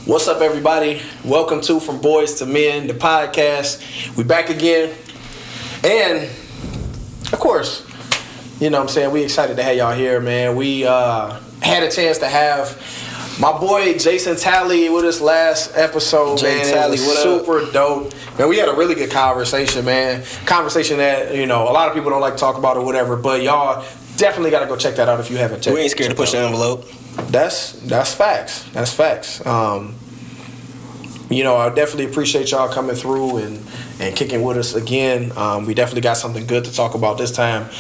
What's up, everybody? Welcome to From Boys to Men, the podcast. We back again. And, of course, you know what I'm saying, we excited to have y'all here, man. We had a chance to have my boy Jason Talley with us last episode, man. Talley, it was super dope. Man, we had a really good conversation, man. Conversation that, you know, a lot of people don't like to talk about or whatever, but y'all definitely got to go check that out if you haven't checked it out. We ain't scared to push the envelope. That's facts. That's facts. You know, I definitely appreciate y'all coming through and kicking with us again. We definitely got something good to talk about this time.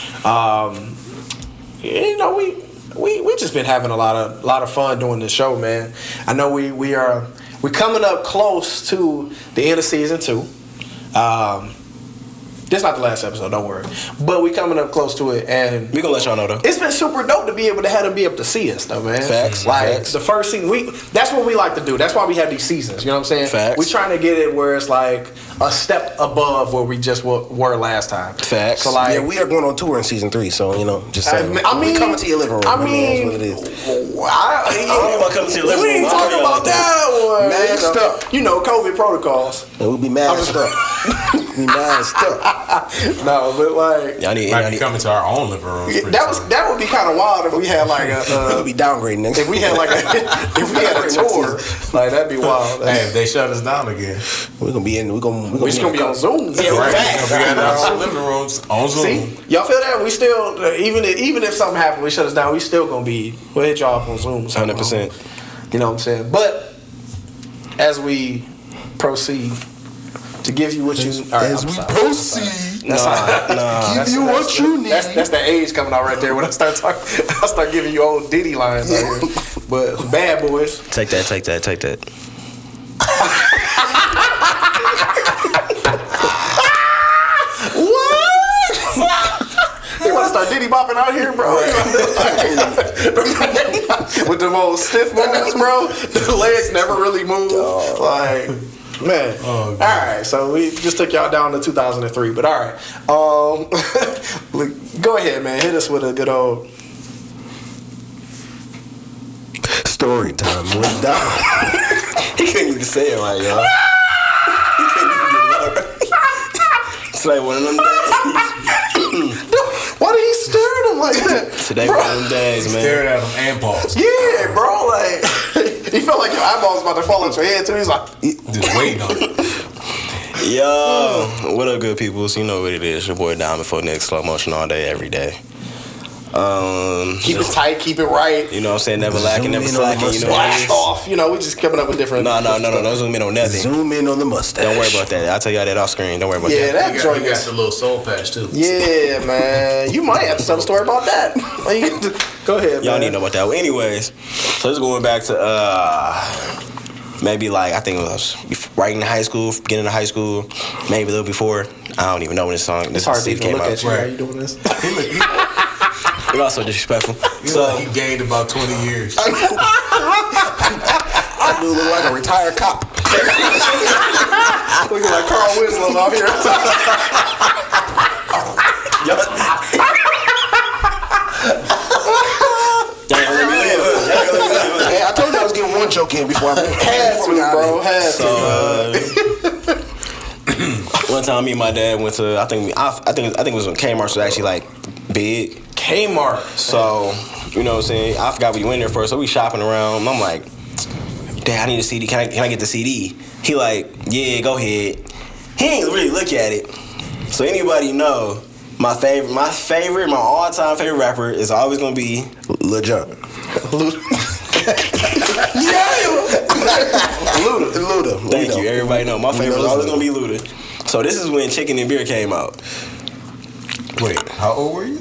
You know, we just been having a lot of fun doing this show, man. I know we're coming up close to the end of season 2. This not the last episode, don't worry. But we coming up close to it, and we gonna let y'all know though. It's been super dope to be able to have them be able to see us, though, man. Facts. Like Facts. the first season, that's what we like to do. That's why we have these seasons. You know what I'm saying? Facts. We trying to get it where it's like a step above where we just were last time. Facts. So like, yeah, we are going on tour in season 3, so you know, just saying. I mean, we coming to your living room. I mean, that's what it is. I don't know about coming to your living room. We ain't talking about that one. Masked up. You know, COVID protocols. And we'll be masked up. We masked up. No, but like, y'all need coming to our own living room. That would be kind of wild if we had like a. We'll be downgrading next. If we had like a tour, like that'd be wild. Hey, if they shut us down again, we're gonna be in. We're just gonna be on Zoom. Yeah, right. We're gonna be in our living rooms on Zoom. See, y'all feel that? We still, even if something happened, we shut us down. We still gonna be. We'll hit y'all up on Zoom. 100%. You know what I'm saying? But as we proceed to give you what you. Proceed. Give you what you need. That's the age coming out right there. When I start talking, I start giving you old Diddy lines out here. But Bad Boys. Take that. They want to start Diddy bopping out here, bro. With the most stiff moves, bro. The legs never really move. Like, man. All right, so we just took y'all down to 2003, but all right. Go ahead, man. Hit us with a good old story time. Went down. He couldn't even say it right, y'all. He couldn't even get it out right. It's like one of them days. Why did he stare at him like that? Today one of them days, man. Stared at him and paused. Yeah, bro. Like, he felt like your eyeballs about to fall out your head too. He's like, just waiting on it. Yo, what up, good people? So you know what it is. Your boy Diamond for next slow motion all day, every day. Keep it tight, keep it right. You know what I'm saying? Never lacking, never slacking. You know what it is? Off. You know, we just coming up with different. No. Don't zoom in on nothing. Zoom in on the mustache. Don't worry about that. I'll tell y'all that off screen. Don't worry about that. Yeah, that joint got the little soul patch too. Yeah, man. You might have to tell a story about that. Go ahead, man. Y'all need to know about that. Well, anyways, so just going back to maybe like I think it was right in high school, beginning of high school, maybe a little before. I don't even know when this song. It's hard to CD even came look out. at you. Right. How you doing this? You're also disrespectful. So he gained about 20 years. I do look like a retired cop. Looking like Carl Winslow out here. Hey, I told you I was getting one joke in before I had to. One time, me and my dad went to I think it was when Kmart was actually like big. Kmart. So you know what I'm saying. I forgot we went there first, so we shopping around. I'm like, Dad, I need a CD. Can I get the CD? He like, yeah, go ahead. He ain't really look at it. So anybody know my all-time favorite rapper is always gonna be Lil Jon. Luda. Thank you. Everybody know my favorite is always gonna be Luda. So this is when Chicken and Beer came out. Wait, how old were you?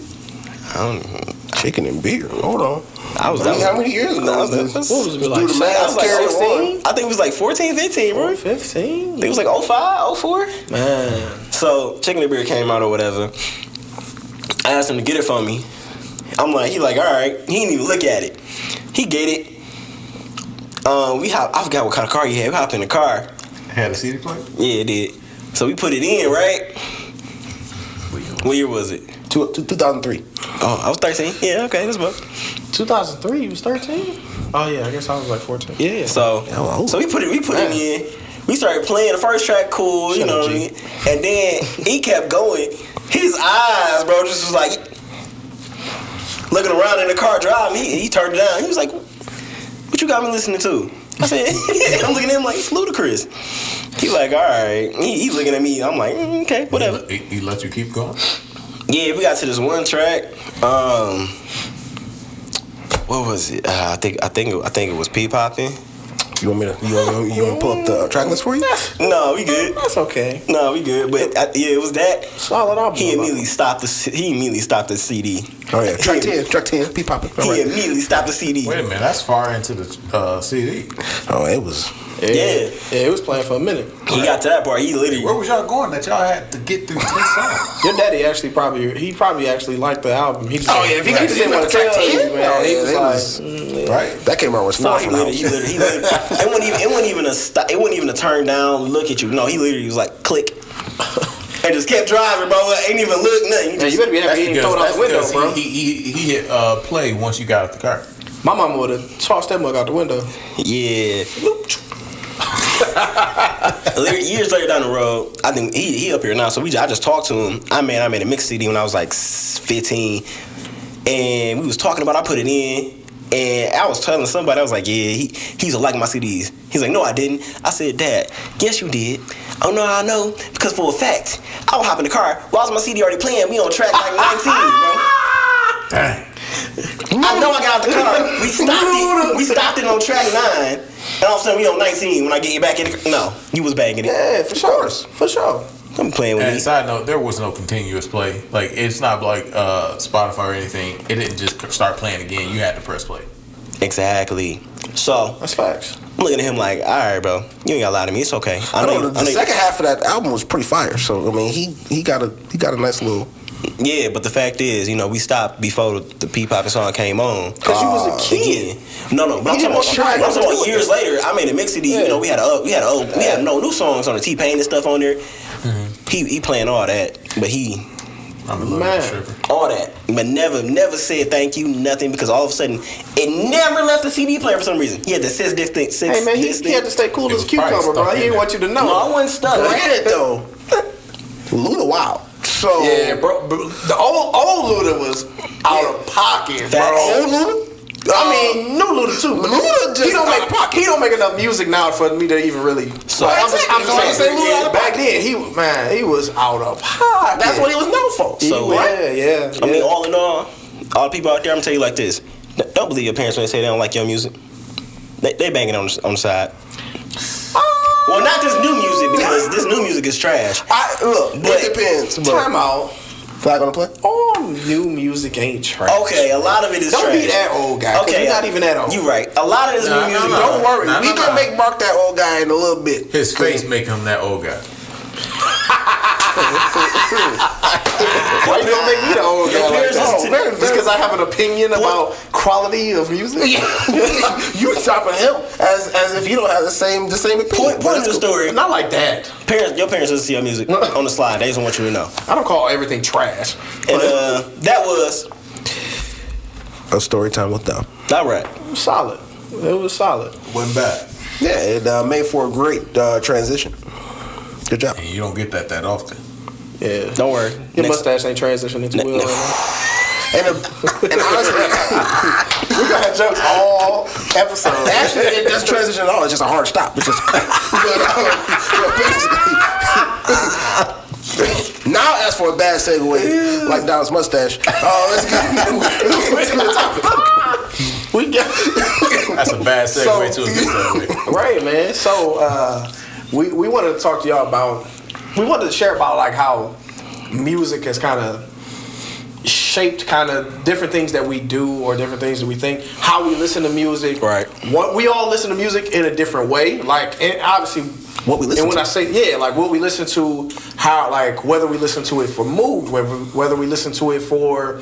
I don't know. Chicken and beer. Hold on. How many years ago was this? What was it like? Do the math. I was like 16. I think it was like 14, 15, bro. 15. I think it was like 05, 04. Man. So Chicken and Beer came out or whatever. I asked him to get it for me. I'm like, he like, all right. He didn't even look at it. He get it. I forgot what kind of car he had. We hopped in the car. Had a CD player? Yeah, it did. So we put it in, right? What year was it? 2003. Oh, I was 13. Yeah, okay, that's about. 2003, you was 13? Oh yeah, I guess I was like 14. Yeah, so we put it in. We started playing the first track, cool, you know what I mean? And then he kept going. His eyes, bro, just was like looking around in the car driving. He turned it down. He was like, "What you got me listening to?" I said, I'm looking at him like, it's ludicrous. He like, all right. He's looking at me. I'm like, okay, whatever. He let you keep going? Yeah, we got to this one track. What was it? I think it was Pea Poppin'. You want me to pull up the track list for you? No, we good. That's okay. No, we good. But yeah, it was that. Solid album. He immediately stopped the CD. Oh yeah, track 10, Pea Poppin'. He immediately stopped the CD. Wait a minute, that's far into the CD. Oh, it was. Yeah, it was playing for a minute. He got to that part. He literally. Where was y'all going that y'all had to get through 10 songs? Your daddy actually probably liked the album. He just, if he just didn't want to tell you, man. He was like, right. That came out was No, far he from the literally, house. he literally, it wasn't even a stop. It wasn't even a turn down, look at you. No, he literally was like, click, and just kept driving, bro. Ain't even look nothing. Man, you better be happy he didn't throw it out the window, bro. He hit play once you got out the car. My mama would have tossed that mug out the window. Yeah. Years later down the road, I think he up here now. So I just talked to him. I made a mix CD when I was like 15, and we was talking about. I put it in, and I was telling somebody, I was like, yeah, he used to like my CDs. He's like, no, I didn't. I said, Dad, yes, you did. Oh no, I know, because for a fact, I would hop in the car. Why was my CD already playing? We on track like 19, bro. Dang. I know I got out the car. We stopped it on track 9. And all of a sudden we on 19 when I get you back in the car. No, you was bagging it. Yeah, for sure. For sure. I'm playing with And me. side note, there was no continuous play. Like, it's not like Spotify or anything. It didn't just start playing again. You had to press play. Exactly. So That's facts. I'm looking at him like, all right, bro, you ain't gotta lie to me. It's okay. I know. The second half of that album was pretty fire. So I mean, he got a nice little. Yeah, but the fact is, we stopped before the Pea Poppin' song came on. Because you was a kid. Again. No, but I'm talking about years later. I made a mix CD. Yeah. We had no new songs on the T-Pain and stuff on there. Mm-hmm. He playing all that, but I'm a little Man. stripper. all that, but never said thank you, nothing, because all of a sudden it never left the CD player for some reason. He had the 6 disc thing. Hey, man, he had to stay cool It as a was probably cucumber, bro. stuck He in didn't there. want you to know. No, I wasn't stuck. Granted though, Luda wow. So Yeah, bro. The old Luda was out of pocket, bro. Facts. old Luda. I mean, new Luda too. But Luda just he don't out make of pocket. he don't make enough music now for me to even really. So- I'm just saying. Luda out of Back then, he was out of pocket. That's what he was known for. So, yeah. I mean, all in all the people out there, I'm gonna tell you like this: don't believe your parents when they say they don't like your music. They banging on the side. Well, not this new music, because this new music is trash. Look, But- it depends. But Time out. flag on the play. All new music ain't trash. Okay, a lot of it is Don't trash. be that old guy. Okay, you're not even that old. You right. A lot of this new music. no. Don't worry, Nah, we nah, gonna nah. make Mark that old guy in a little bit. His face make him that old guy. Why you gonna make me the old guy? Your parents Like is that? very- Just because I have an opinion about quality of music? You stopping him as if you don't have the same opinion. Point of the story. Not like that. Your parents listen to your music on the slide. They just want you to know. I don't call everything trash. And that was A story time with them. all right. Solid. It was solid. Went back. Yeah, it made for a great transition. Good job. And you don't get that often. Yeah. Don't worry. Your Next- mustache ain't transitioning to Will right now. And honestly, We got jokes all episode. actually, it doesn't transition at all. It's just a hard stop. It's just. Now, as for a bad segue, like Don's mustache. Let's get to the topic. We got That's a bad segue to a good segue. right, man. So we wanted to talk to y'all about. We wanted to share about like how music has kind of shaped kind of different things that we do or different things that we think. How we listen to music. Right. What we all listen to music in a different way. Like, and obviously, What we listen And when to. I say like what we listen to, how like whether we listen to it for mood, whether we listen to it for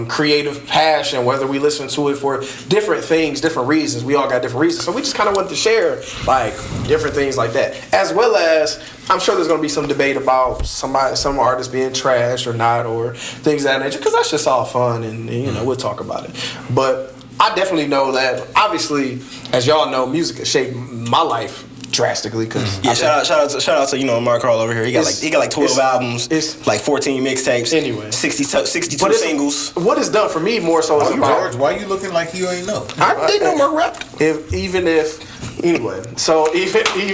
creative passion, whether we listen to it for different things, different reasons. We all got different reasons, so we just kind of wanted to share like different things like that, as well as I'm sure there's going to be some debate about some artists being trash or not, or things of that nature, because that's just all fun, and you know we'll talk about it. But I definitely know that obviously, as y'all know, music has shaped my life drastically. Cause Yeah, shout out to Mark Carl over here. He got like 12 albums, it's like 14 mixtapes, anyway, 62 but singles. What it's done for me more so is about George, why you looking like you ain't know? I didn't know Mark rapped. Anyway, so even He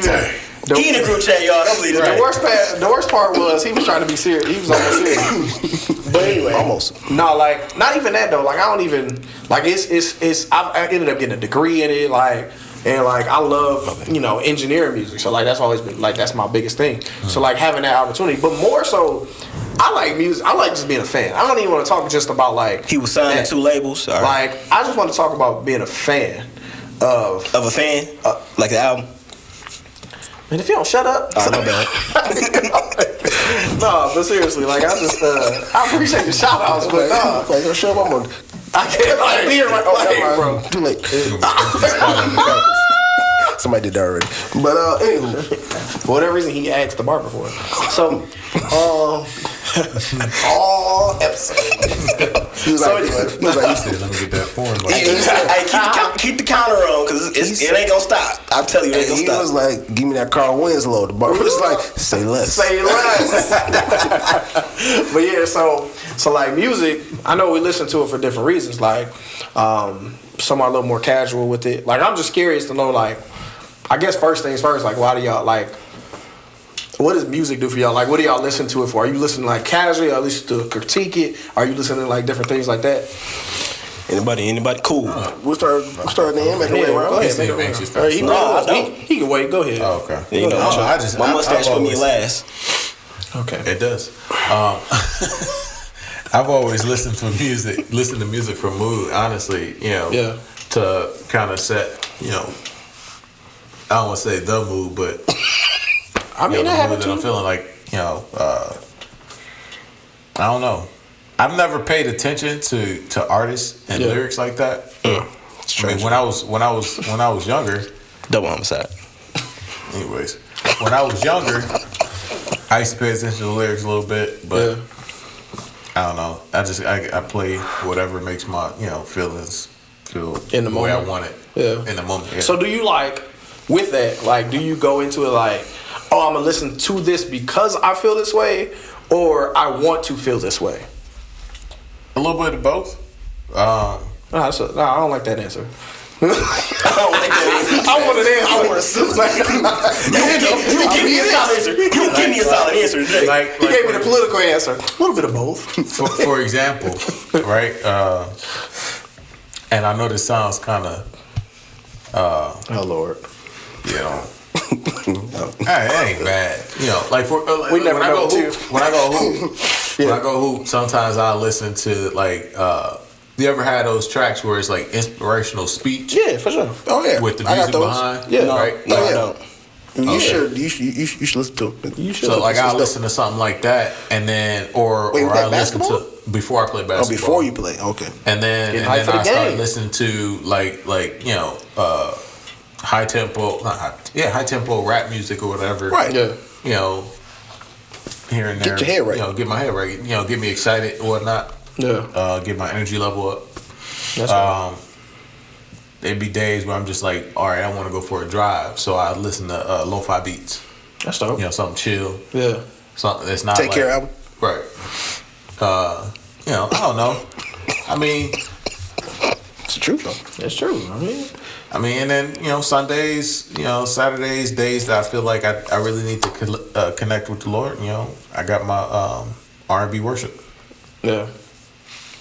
in the group chat, y'all. Don't believe it. the worst part was he was trying to be serious. He was almost serious. But anyway, Almost. No, like not even that though. Like I don't even like it's. I ended up getting a degree in it. Like. And like I love, engineering music. So like that's always been like that's my biggest thing. So like having that opportunity, but more so, I like music. I like just being a fan. I don't even want to talk just about like He was signed to 2 labels. All right. like I just want to talk about being a fan of Of a fan, like the album. Man, if you don't shut up. Oh, my bad. No, but seriously, like I just I appreciate the shout outs, but nah. Like, don't show up. I'm gonna. I can't like be here right Oh, bro. Too late. Somebody did that already. But anyway, For whatever reason he asked the barber for it. So all episodes. he was like, He said, let me get that form. Hey, keep the counter on, because it ain't gonna stop. I'm telling you, it ain't gonna he stop. was like, give me that Carl Winslow. The barber was like, say less. Say less. But yeah, so like music, I know we listen to it for different reasons. Like some are a little more casual with it. Like I'm just curious to know, like, I guess first things first, like why do y'all like what does music do for y'all? Like what do y'all listen to it for? Are you listening like casually? Are you listening to critique it? Are you listening to like different things like that? Anybody? Cool. We'll start the end. Make our way around. Go ahead, Seem make it anxious around. first. He can wait. Go ahead. Oh, okay. Yeah, you know, my mustache put me last. Okay. It does. I've always listened to music for mood, honestly, Yeah. to kind of set, I don't want to say the mood, but I mean, the I mood haven't that I'm feeling like, I don't know. I've never paid attention to artists and lyrics like that. I mean, when I was younger, Double homicide. anyways, when I was younger, I used to pay attention to the lyrics a little bit, but I don't know. I play whatever makes my feelings feel In the way I moment. want it. Yeah. In the moment. Yeah. So do you like with that? Like, do you go into it like, oh, I'm gonna listen to this because I feel this way, or I want to feel this way? a little bit of both. I don't like that answer. I don't like that answer. I want an answer. I want a suit. You give me a solid answer. You give me a solid answer today. He gave me the political answer. A little bit of both. For example, right? And I know this sounds kind of, Oh Lord. Hey, it ain't bad. Like We never when I know go hoop, too. when I go hoop, sometimes I listen to like. You ever had those tracks where it's like inspirational speech? Yeah, for sure. Oh yeah. With the I got music those. behind? Yeah. Right? No, Oh, I yeah. don't. You should listen to it. You should. So like I listen to something like that, and then or Wait, you play I listen basketball? to before I play basketball. Oh, before you play. Okay. and then Getting and hyped then for the I start game. listening to like high tempo rap music or whatever. Right. Yeah. Here and there. Get your head right. Get my head right. Get me excited or whatnot. Yeah. Get my energy level up. That's right. There'd be days where I'm just like, all right, I want to go for a drive, so I listen to lo-fi beats. That's dope. Something chill. Yeah. Something that's not Take like, care album. Right. I don't know. I mean, It's the truth though. That's true. and then Sundays, Saturdays, days that I feel like I really need to connect with the Lord. I got my R&B worship. Yeah.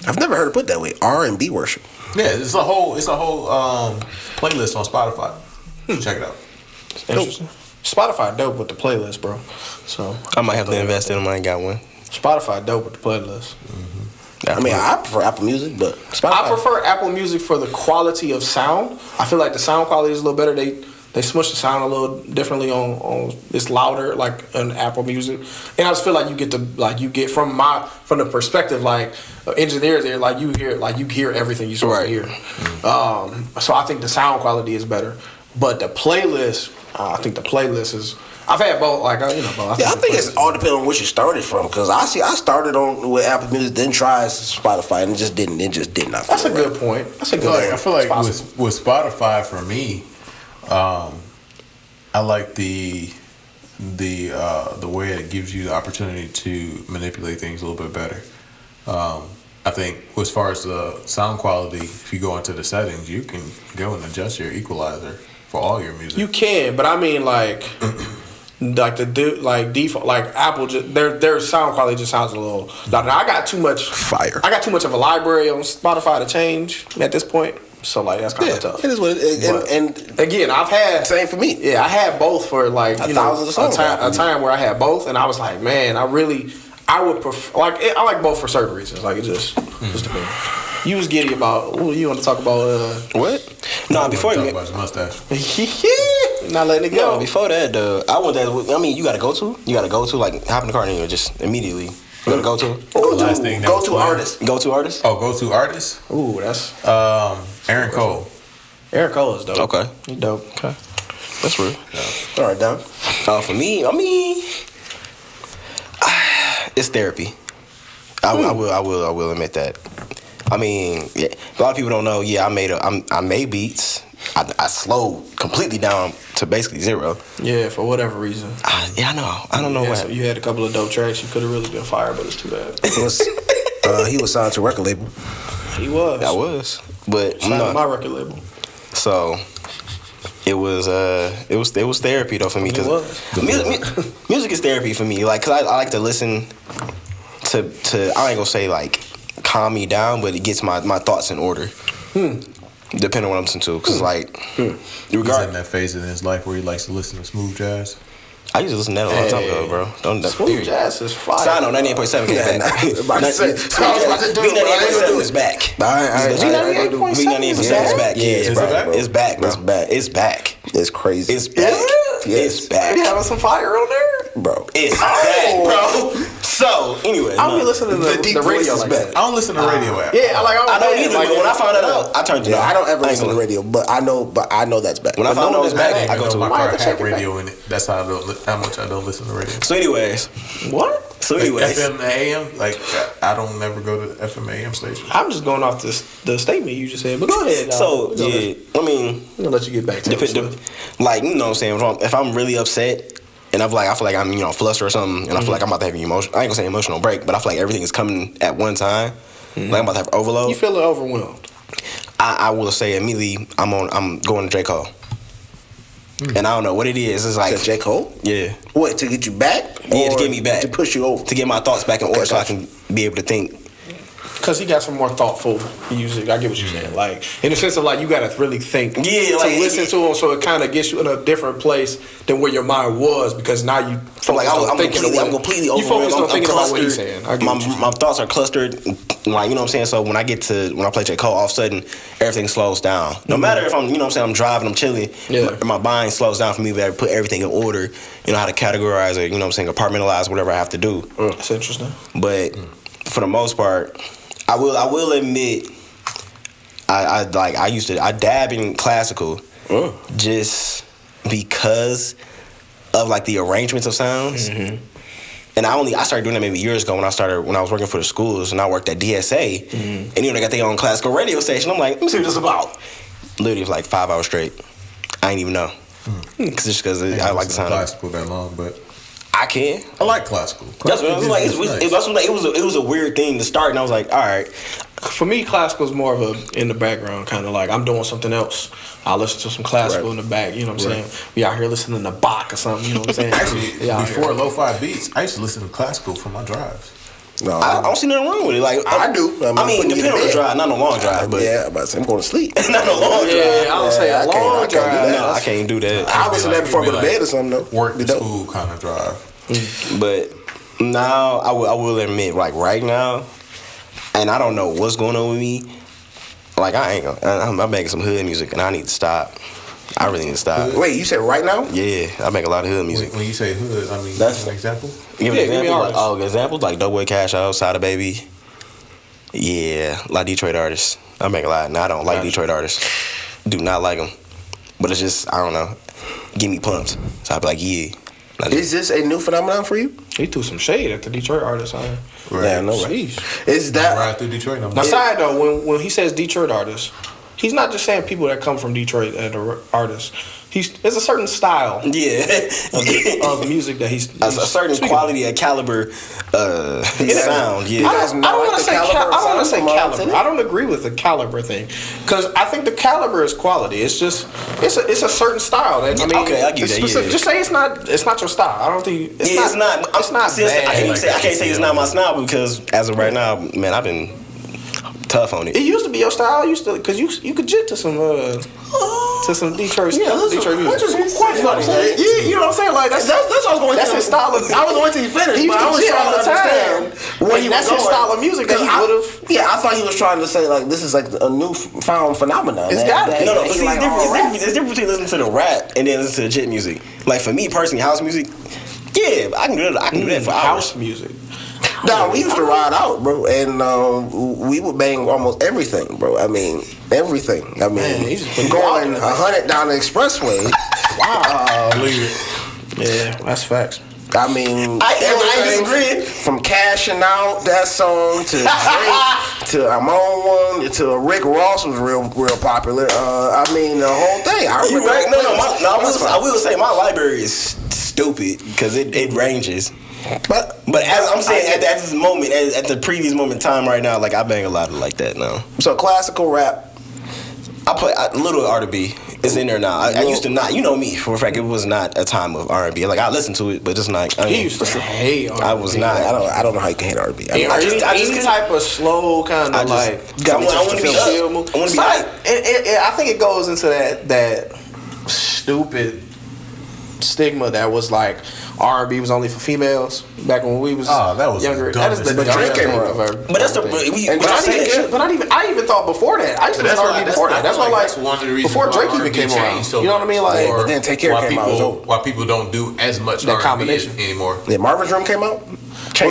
I've never heard it put that way. R&B worship. Yeah, it's a whole playlist on Spotify. Check it out. Interesting. Spotify dope with the playlist, bro. So I might have to invest in them. I ain't got one. Spotify dope with the playlist. I mean, I prefer Apple Music, but Spotify. I prefer Apple Music for the quality of sound. I feel like the sound quality is a little better. They They smush the sound a little differently on it's louder like on Apple Music, and I just feel like you get from the perspective like engineers there, like you hear everything you're supposed to hear. So I think the sound quality is better, but the playlist, I think the playlist is. I've had both, like both. I think it's all depending on what you started from. Because I started on with Apple Music, then tried Spotify, and it just did not. That's a good point. That's a good point. I feel like with Spotify for me, I like the way it gives you the opportunity to manipulate things a little bit better. I think as far as the sound quality, if you go into the settings, you can go and adjust your equalizer for all your music. You can, but I mean like default, like Apple, their sound quality just sounds a little. Now I got too much fire. I got too much of a library on Spotify to change at this point. So like that's kind of tough. It is what it is. And again, I've had same for me. Yeah, I had both for like thousands of songs. A time where I had both, and I was like, man, I would prefer I like both for certain reasons. Like it just depends. You was giddy about. You want to talk about what? No, before you you talk about his mustache. Not letting it go. No, before that, I want that. I mean, you got to go to. Like hop in the car and you just immediately. You got to go to. Go to artist. Go to artist. Oh, go to artist. Ooh, that's Aaron Cole. Aaron Cole is dope. Okay, he's dope. Okay, that's real. All right, Don. For me, I mean, it's therapy. I will admit that. I mean, yeah, a lot of people don't know. Yeah, I made beats. I slowed completely down to basically zero. Yeah, for whatever reason. I know. I don't know what. So you had a couple of dope tracks. You could have really been fired, but it's too bad. He was signed to a record label. He was. I was, but signed to my record label. So it was therapy though for me because music is therapy for me. Like, cause I like to listen to I ain't gonna say like calm me down, but it gets my thoughts in order. Depending on what I'm listening to, because like, he's in that phase in his life where he likes to listen to smooth jazz. I used to listen to that a long time ago, bro. Smooth jazz is fire. Sign on 98.7 came back. V98.7 is back. V98.7 is back. Yeah, it's back, bro. It's back. It's crazy. It's back. It's back. You having some fire on there, bro? It's back, bro. So anyway, I'll be listening to the radio. Like that. I don't listen to radio app. Yeah, I don't either. Like, when I found that out, I turned it off. I don't ever listen to the radio, but I know that's back. When I found out it's back, I go to my car had radio in it. That's how much I don't listen to radio. So anyways, what? So anyways, FM AM, like I don't never go to the FM AM station. I'm just going off the statement you just said, but go ahead. So yeah, I mean, I'm gonna let you get back to it. Like, you know what I'm saying? If I'm really upset and I feel like I'm flustered or something, and I feel like I'm about to have an I ain't gonna say emotional break, but I feel like everything is coming at one time. Like I'm about to have overload. You feeling overwhelmed? I will say immediately I'm going to J. Cole. And I don't know what it is. It's like J. Cole? Yeah. What, to get you back? Yeah, to get me back. To push you over. To get my thoughts back in order so I can be able to think. Because he got some more thoughtful music. I get what you're saying. Like, in the sense of like, you got to really think. Yeah, to listen to him, so it kind of gets you in a different place than where your mind was, because now you focus on thinking. I'm completely overwhelmed. You focus on thinking about what he's saying. My thoughts are clustered. Like, you know what I'm saying? So when I play J. Cole, all of a sudden, everything slows down. No matter if I'm, I'm driving, I'm chilling, my mind slows down for me to put everything in order, how to categorize it, compartmentalize whatever I have to do. That's interesting. But for the most part, I will admit, I dab in classical just because of like the arrangements of sounds. Mm-hmm. And I started doing that maybe years ago when I was working for the schools, and I worked at DSA. Mm-hmm. And they got their own classical radio station. I'm like, let me see what this is about. Literally for like 5 hours straight. I ain't even know. Because I like the sound. Classical that long, but I can. I like classical. That's what I was like. It was a weird thing to start, and I was like, all right. For me, classical is more of a in the background kind of like I'm doing something else. I'll listen to some classical in the back. You know what I'm saying? We out here listening to Bach or something. You know what I'm saying? Actually, before lo-fi beats, I used to listen to classical for my drives. No, I don't see nothing wrong with it. Like I do. I mean, depending on the drive, not a long drive, but yeah, but I'm going to sleep. Not a long drive. Yeah, I don't say a long drive. No, I can't do that. I listen to that before I go to bed or something though. Work to school kind of drive. But now I will admit, like right now, and I don't know what's going on with me. Like I'm making some hood music, and I need to stop. I really need to stop. Wait, you said right now? Yeah, I make a lot of hood music. When you say hood, I mean, That's- an example. Give Yeah, an give me example. artists. Examples like Doughboy Cash Out, Sada Baby. Yeah, a lot of Detroit artists. I make a lot. Now I don't like Gotcha. Detroit artists. Do not like them. But it's just, I don't know. Get me pumped. So I be like, yeah. Is this a new phenomenon for you? He threw some shade at the Detroit artists. Huh? Yeah, I know, right? Sheesh. Is That that ride through Detroit. No Now, more. side though, when he says Detroit artists, he's not just saying people that come from Detroit that are artists. There's a certain style Yeah. of music that he's a certain speaking quality of caliber sound. Yeah. You guys I not don't like want the to say caliber I don't want to of say sound from caliber. Tennessee? I don't agree with the caliber thing because I think the caliber is quality. It's just it's a certain style. That, I mean, Okay, I get it's that, specific. yeah. Just say it's not your style. I don't think it's Yeah, not. it's not. It's not see, bad. I can't say it's not my style because as of right now, man, I've been tough on It it. used to be your style. It used to because you could jet to some Detroit Detroit music. which is quite funny. Man. You know what I'm saying? Like that's That's what I was going that's to. his style of. I was going to finish, He used but to I was jit trying all to the time. understand where And he that's was his going. style of music that he 'Cause would've- Yeah, I thought he was trying to say like this is like a newfound phenomenon. It's that- gotta that- be. No, that but he see, like it's different. all rap. It's different between listening to the rap and then listening to the jit music. Like for me personally, house music, yeah, I can do that. I can do that for hours. house music. No, we used to ride out, bro, and we would bang almost everything, bro. I mean, everything. I mean, Man, he just put you going out there. 100 down the expressway. Wow. Believe it. Yeah, that's facts. I mean, I ain't everything disagreeing. from Cashing Out, that song, to Drake, to I'm On One, to Rick Ross was real popular. I mean, the whole thing. I You remember right? No, that I will say my library is stupid because it ranges. But As I'm saying, at this moment, at the previous moment in time right now, like I bang a lot of like that now. so classical rap. I play a little R&B. It's in there now. I used to not. You know me for a fact. It was not a time of R&B. Like I listened to it, but just not. I He mean, used to hate R&B. I was not. I don't know how you can hate R&B. I mean, Any I just type of slow kind I of just- like. I want to be up. I want to be hype. I think it goes into that stupid stigma that was like R&B was only for females back when we was Oh, that was younger. the That is the dumbest dumbest thing. thing of ever. But that's the. And But Just say it. I even thought before that. I used to listen to R&B before that. That's why that's one of the reasons before why Drake even R&B came around. changed so You know what I mean? Like but then Take Care why came out, it was over. Why people don't do as much That R&B combination. anymore. Yeah, Marvin's Room came out. Well,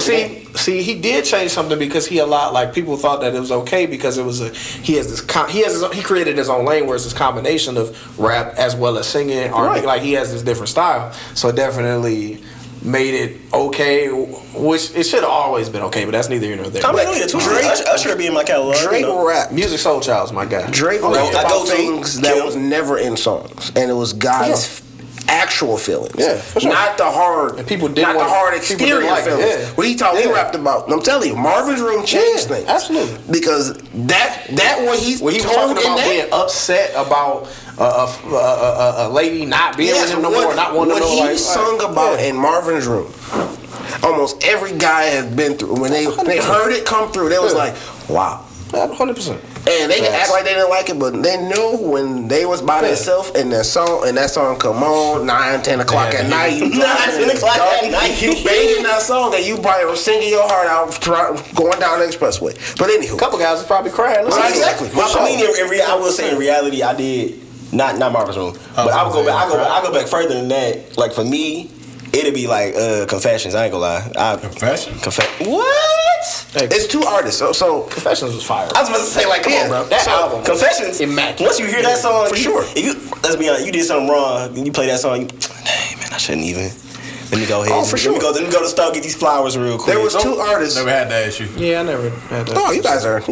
Changed the game. see, he did change something because he allowed like people thought that it was okay because it was he created his own lane where it's this combination of rap as well as singing R&B. Right. Like he has this different style, so it definitely made it okay, which it should have always been okay, but that's neither here nor there. I mean, don't get it twisted. Usher be in my catalog. Drake you know. rap. Music Soul Child's my guy. Drake Okay, rapped I about go to things that Kim. was never in songs, and it was guys' actual feelings. Yeah, for sure. Not the hard, And people didn't not the want- hard people exterior didn't like it, feelings. yeah. What he Yeah. rapped about. I'm telling you, Marvin's Room changed Yeah, things. absolutely. Because that what he's When he was told talking in about that, being upset about a lady not being with him no more, not wanting to know. What he like, sung about yeah. in Marvin's Room, almost every guy has been through. When they heard it come through, they was Yeah. like, wow. 100%. And they can Facts. act like they didn't like it, but they knew when they was by Yeah. themselves and that song come on 9, 10 o'clock Yeah, at night. You 9, 10 o'clock at night. You banging that song and you probably were singing your heart out going down the expressway. But anywho, A couple guys was probably crying. Well, exactly. I mean, I will say in reality, I did not Marvin's Room, but I would go back. I go back further than that. Like for me, it'd be like Confessions. I ain't gonna lie. Confession? What? it's two artists. So Confessions was fire. I was about to say, like, come on, bro. That album. Confessions. Immaculate. Once you hear that song, For sure. If you, let's be honest, you did something wrong. You play that song. Hey man, I shouldn't even. Let me go ahead. Oh, for sure. Let me go to the store, get these flowers real quick. there was two artists. Never had that issue. Yeah, I never had that. Oh, you guys are no,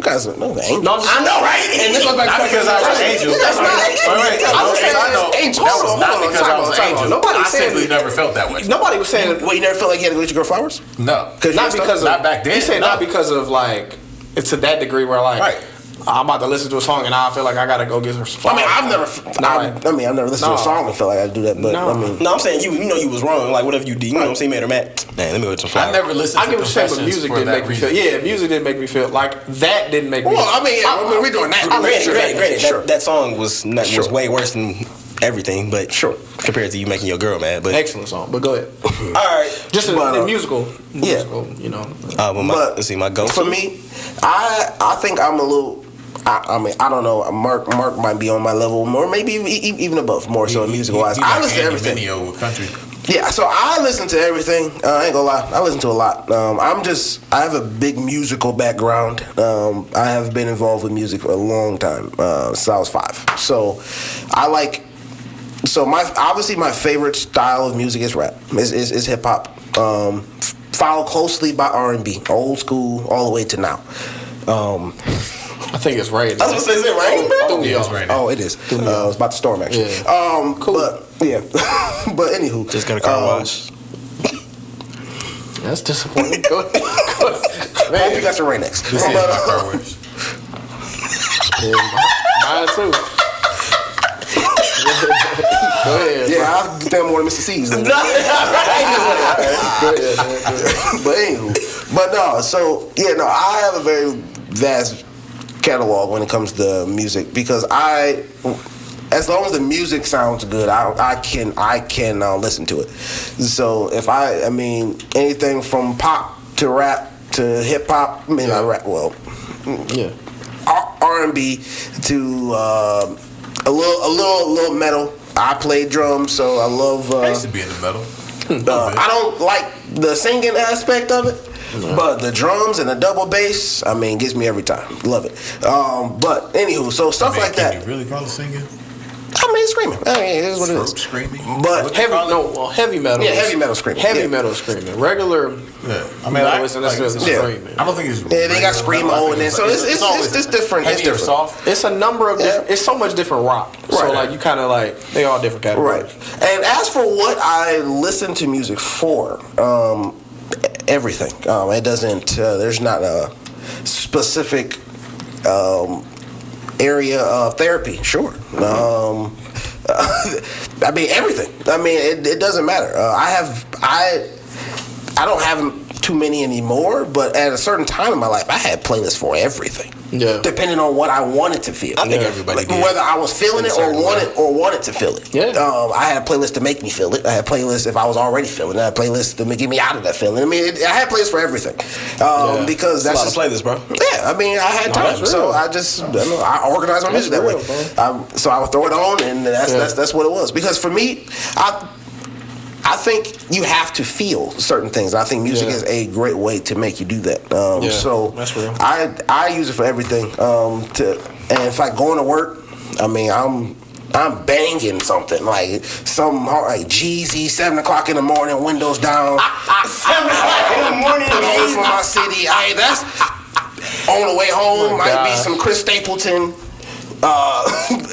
they ain't. No, I'm just- I know, right? And this goes back Not to because I was Angel. That's not Wait, I'm just saying I know. Angel. That was Hold not on, because time I out, was time out. Angel. Nobody I said simply it. never felt that way. Nobody was saying Well, you never felt like you had to go get your girl flowers? No. not because of Not back then, He said no. not because of like it's to that degree where like Right. I'm about to listen to a song and now I feel like I gotta go get her. I mean, I've never listened to a No. song and felt like I do that, but No. I mean, No, I'm saying you know you was wrong. Like whatever you did, you know what I'm saying, made her mad. Man, let me go get some flowers. I never listened I to get what you're saying, but Confessions music for didn't that make me feel. reason. Yeah, music didn't make me feel like that. Didn't make me. well, I mean, we're doing that. Granted, that song was Sure. way worse than everything, but Sure. compared to you making your girl mad. But Excellent song, but go ahead. all right, Just in But, musical, yeah. you know. well, But let's see, my go. for me, I think I'm a little. I mean, I don't know. Mark might be on my level more, maybe even above more so music wise. I listen to everything. With country. Yeah, so I listen to everything. I ain't gonna lie, I listen to a lot. I have a big musical background. I have been involved with music for a long time, since I was 5. So I like. So my favorite style of music is rap. Is hip hop. Followed closely by R&B, old school all the way to now. I think it's raining. I was gonna say, is it raining, bro? Yeah, it's raining. Oh, it is. It's about to storm actually. Yeah. Cool. But yeah, but anywho, Just got a car wash. That's disappointing. Go ahead. Man, hope you got your rain next. This is my car wash. mine too. Go ahead. Yeah, I'll get them more than Mr. C's. Go ahead. But anywho, but no. So yeah, no. I have a very vast catalog when it comes to music because as long as the music sounds good, I can listen to it. So if I mean anything from pop to rap to hip hop, I mean not rap, well, Yeah. R&B to a little metal. I play drums, so I love. I used to be in the metal. I don't like the singing aspect of it. But the drums and the double bass, I mean, gets me every time. Love it. But anywho, so stuff like that. Can you really call it singing? I mean, screaming. I mean, it is what it is. Screaming. But heavy metal. Yeah, heavy metal screaming. Heavy Yeah. metal screaming. Regular. Yeah, I mean, metal isn't necessarily screaming. I don't think it's. Yeah, they got screamo in there, so it's different. It's Heavy or different. soft. It's a number of different. It's so much different rock. So Right. like you kind of like they all different categories. Right. And as for what I listen to music for, everything. It doesn't. There's not a specific area of therapy. Sure. I mean everything. I mean it doesn't matter. I don't have too many anymore, but at a certain time in my life, I had playlists for everything. Yeah. Depending on what I wanted to feel. I think everybody did. Whether I was feeling In a it certain way. wanted to feel it. Yeah. I had a playlist to make me feel it. I had playlists if I was already feeling it. I had playlists to get me out of that feeling. I mean, I had playlists for everything. Because That's that's a lot of playlists, bro. yeah, I mean, I had time, that's so real. I organized my music that real, way. So I would throw it on, and that's what it was. Because for me, I think you have to feel certain things. I think music is a great way to make you do that. So that's real. I use it for everything. And if I go into work, I mean, I'm banging something like some like Jeezy, 7 o'clock in the morning, windows down. 7 o'clock in the morning, away from my city. That's on the way home. Might be some Chris Stapleton.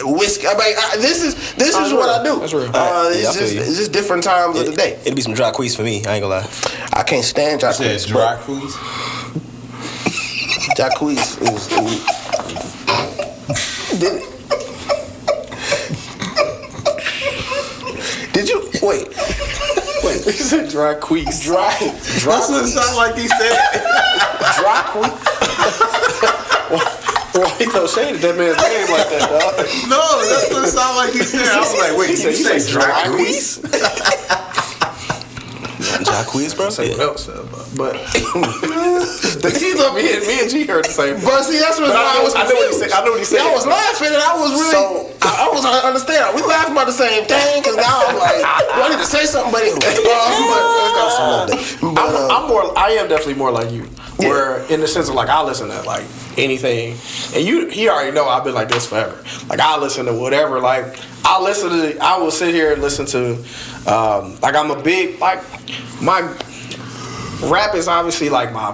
Whiskey. I mean, this is what I do. That's real. It's just different times of the day. It'd be some dry quiz for me. I ain't gonna lie. I can't stand You said Jacquees. dry quiz. Jacquees is. Did you wait? He said dry queeks. Dry That's what it sounded like he said. dry queef. Why he throw shade at that man's name like that, dog? No, that's what it sounded like he said. I was like, wait, did you say dry quiz? Dry quiz, bro. Say what Yeah. else, but me and G heard the same. But see, that's what I was I know what he confused. said. I know what he said. I was laughing, and I was really. So- I was understand. We laughing about the same thing because now I'm like, do I need to say something? But anyway, I am definitely more like you. Where in the sense of like I listen to like anything, and he already know I've been like this forever. Like I listen to whatever. Like I will sit here and listen to. Like I'm a big like my rap is obviously like my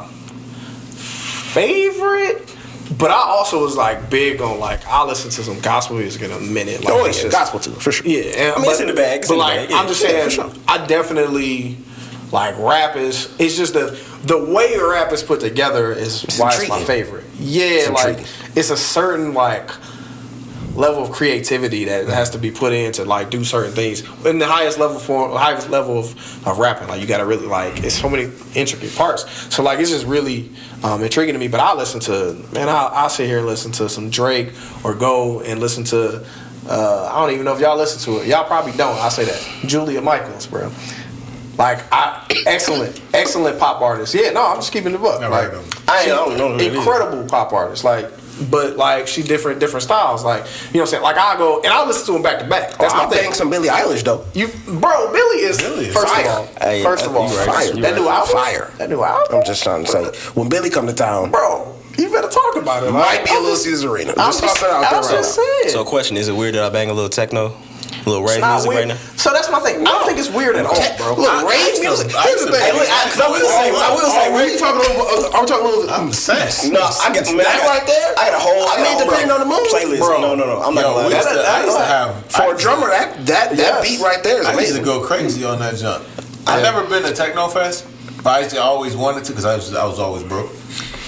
favorite. But I also was like big on like I'll listen to some gospel music in a minute. Like, Oh it's yeah, just- gospel too, for sure. Yeah, I mean, it's in the bag. It's but in the like bag, yeah. I'm just Yeah, saying, for sure. I definitely like rap is. It's just the way rap is put together is why it's my intriguing. favorite. Yeah, It's like intriguing. it's a certain like level of creativity that has to be put in to like do certain things. In the highest level of rapping, like you got to really like it's so many intricate parts. So like it's just really intriguing to me. But I'll listen to I'll sit here and listen to some Drake or go and listen to I don't even know if y'all listen to it. Y'all probably don't. I say that Julia Michaels, bro. Like excellent pop artist. Yeah, no, I'm just keeping the book. Never Like heard of him. I don't know who it is. incredible pop artist. Like but like she different styles. Like, you know what I'm saying? Like I go and I'll listen to them back to back. That's my I'm thing. banging some Billie Eilish though. Billie is first fire. of all. Hey, First of all, you right. Fire. that new album. Fire. That new album. I'm just trying to say, when Billie come to town, Bro, you better talk about it. might be a little Caesarina. Just toss it out there right now. saying. So, question: is it weird that I bang a little techno, a little rave music right now? So that's my thing. I don't think it's weird at all, bro. Look, rave music. Here's the thing. I will say, we talking a little. I'm talking a little. I'm obsessed. No, I got That right there. I got a whole. I mean, depending on the mood, playlist. bro. No. I'm not gonna lie. I used to have For a drummer, that beat right there is I used to amazing. go crazy on that junk. I've never been to Techno Fest, but I used to always wanted to because I was always broke.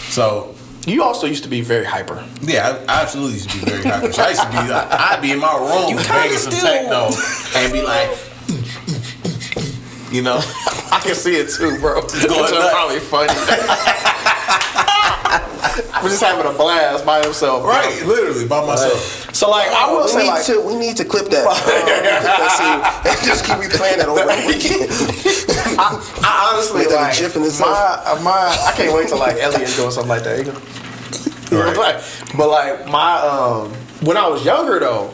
So You also used to be very hyper. yeah, I absolutely used to be very happy. So I used to be like, I'd be in my room banging some techno and be like, you know, I can see it too, bro. It's going nuts. probably funny. We're just having a blast by himself, bro. right, literally by myself. So like, I will say like, we need to clip that. Scene and just keep replaying that over and over again. I honestly Make that a like gif in itself. I can't wait till like Elliot doing something like that. You know? Right. But like my when I was younger though,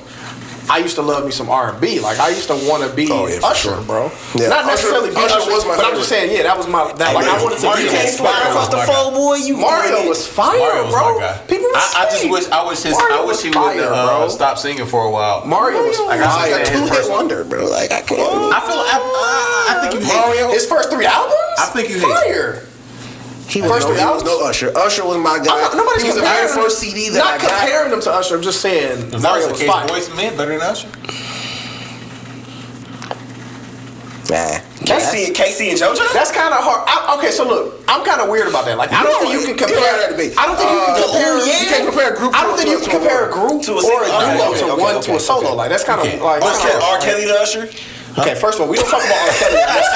I used to love me some R&B. Like I used to want to be Oh, yeah, for Usher, sure. bro. Yeah. Not necessarily be Usher Usher, was my but I'm favorite. just saying, yeah, that was my like I wanted to Mario be. was my guy. across the phone, boy. You Mario was fire, Mario was bro. my guy. People I just wish Mario was he fire, would bro. stop singing for a while. Mario was I got fire. Like a his two-hit first- wonder, bro. Like I can't. I think you hate. Mario. His first 3 albums? I think you hate. fire. He was First no, three he was albums? no Usher. Usher was my guy. Nobody's he was the very comparing- first CD that Not I got. comparing them to Usher. I'm just saying That Mario was was the case. fire. Boys and Men better than Usher. Nah. KC and JoJo. That's kind of hard. Okay, so look, I'm kind of weird about that. Like, I don't think you can compare. that debate. I don't think you can compare. You can't compare a group. I don't think you can compare a group To a or single. a duo Okay, to okay, one okay, to a solo. okay. Like that's kind of Okay. like. that's kinda R. hard. Kelly to Usher. Okay, first of all, we don't talk about R. Kelly. on this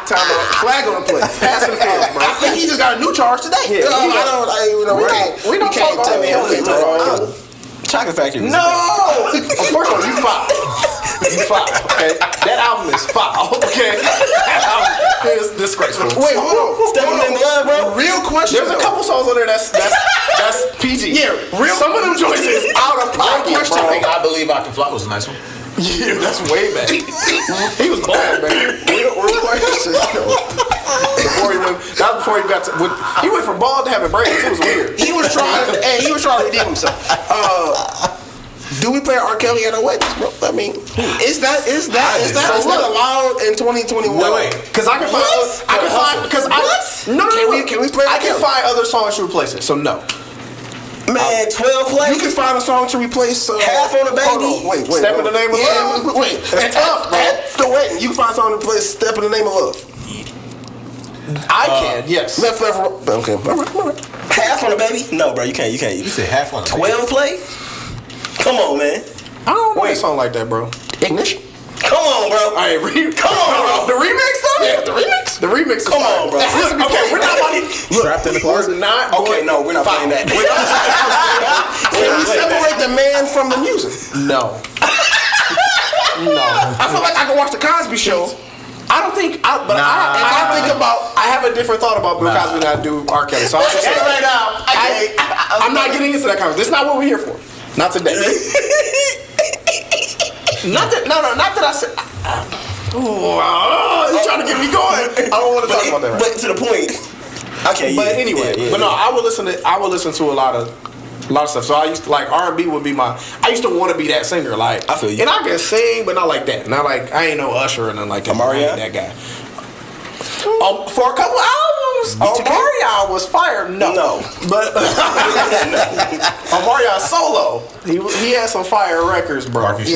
Time out. Flag on the play. Pass and fail, bro. I think he just got a new charge today. Yeah, I we don't. I even know. We don't talk about R. Kelly, bro. Chocolate Factory. Was No! First of all, you foul. You foul, okay? That album is foul, okay? That album is disgraceful. Wait, hold on. Step in them blood, bro. Real question. There's a couple songs on there that's PG. Yeah, real. Some of them joints is out of pocket, question. bro. I Believe I Can Fly was a nice one. Yeah, that's way back. He was bald, man. Real question. Before he got to, he went from bald to having braids. It was weird. He was trying. Hey, he was trying to redeem himself. Do we play R. Kelly at our weddings, bro? I mean, is that allowed in 2021? Wait. Because I can find. Because Can we play I R. can Kelly? find other songs to replace it. So no. Man, 12 You plays. can find a song to replace Half on the Baby. Hold on, wait. Step in the Name of Love? Wait, That's tough, bro. At the wedding, you can find a song to replace "Step in the Name of Love." I can. Yes. Left, right. Okay, all right. Half on the Baby. No, bro, you can't. You said half on 12 play. Come on, man. I don't know a song like that, bro. Ignition. Come on, bro. All right, Come on, bro. The remix though? Yeah, the remix. The remix. Is Come fire. on, bro. That has to be okay, we're not about to. Trapped in the We're closet. not. Okay, no, we're not playing that. Can we separate the man from the music? No. No. I feel like I can watch the Cosby Show. I don't think. I have a different thought about Bill Cosby than I do R. Kelly. So I'll just say right now. I'm not getting into that conversation. This is not what we're here for. Not today. Not that I said. You're trying to get me going. I don't want to talk about that. Right. But to the point. Okay. But anyway, but no, I would listen to a lot of stuff. So I used to like R&B would be my. I used to want to be that singer, like. I feel you. And I can sing, but not like that. Not like I ain't no Usher or nothing like that. Omarion? I ain't that guy. For a couple albums, Omarion was fire. No. But Omarion solo, he had some fire records, bro. Marcus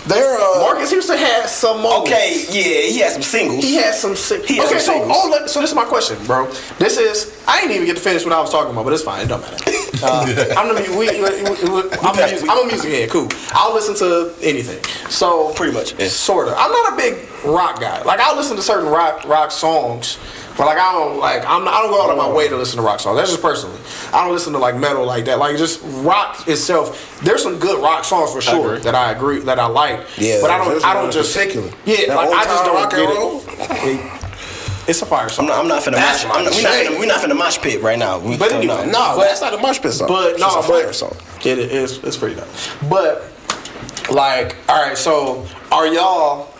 Marcus Houston had some moments. Okay, yeah, he had some singles. He had some had some singles. so this is my question, bro. This is I didn't even get to finish what I was talking about, but it's fine. It don't matter. I'm a music head. Cool. I'll listen to anything. So Pretty much, yeah. Sort of. I'm not a big rock guy. Like I'll listen to certain rock songs. But like I don't go out of my way to listen to rock songs. That's just personally. I don't listen to like metal like that. Like just rock itself. There's some good rock songs for sure that I agree that I like. Yeah, but I don't just particular. Yeah, That like old I just time don't rock and get roll? it. It's a fire song. I'm not finna That's mosh. my shame. We're not finna mosh pit right now. But anyway, No, that's not a mosh pit song. But no, it's a fire song. It is. It's pretty dope. But like, all right. So are y'all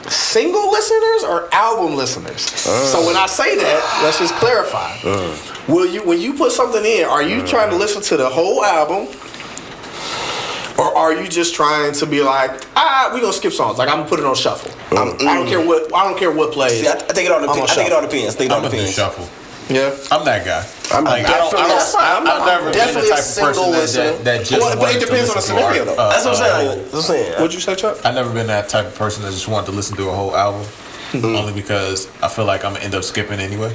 single listeners or album listeners? So when I say that, let's just clarify. When you put something in, are you trying to listen to the whole album? Or are you just trying to be like, we gonna skip songs? Like I'm gonna put it on shuffle. I don't care what plays. See, I think it all depends. I think it all depends. I'm gonna do shuffle. Yeah, I'm that guy. I'm like, definitely. I've never been the definitely type a of single person listener. that just. Well, but it depends on the scenario, though. That's what I'm saying. What'd you say, Chuck? I've never been that type of person that just wanted to listen to a whole album, only because I feel like I'm gonna end up skipping anyway.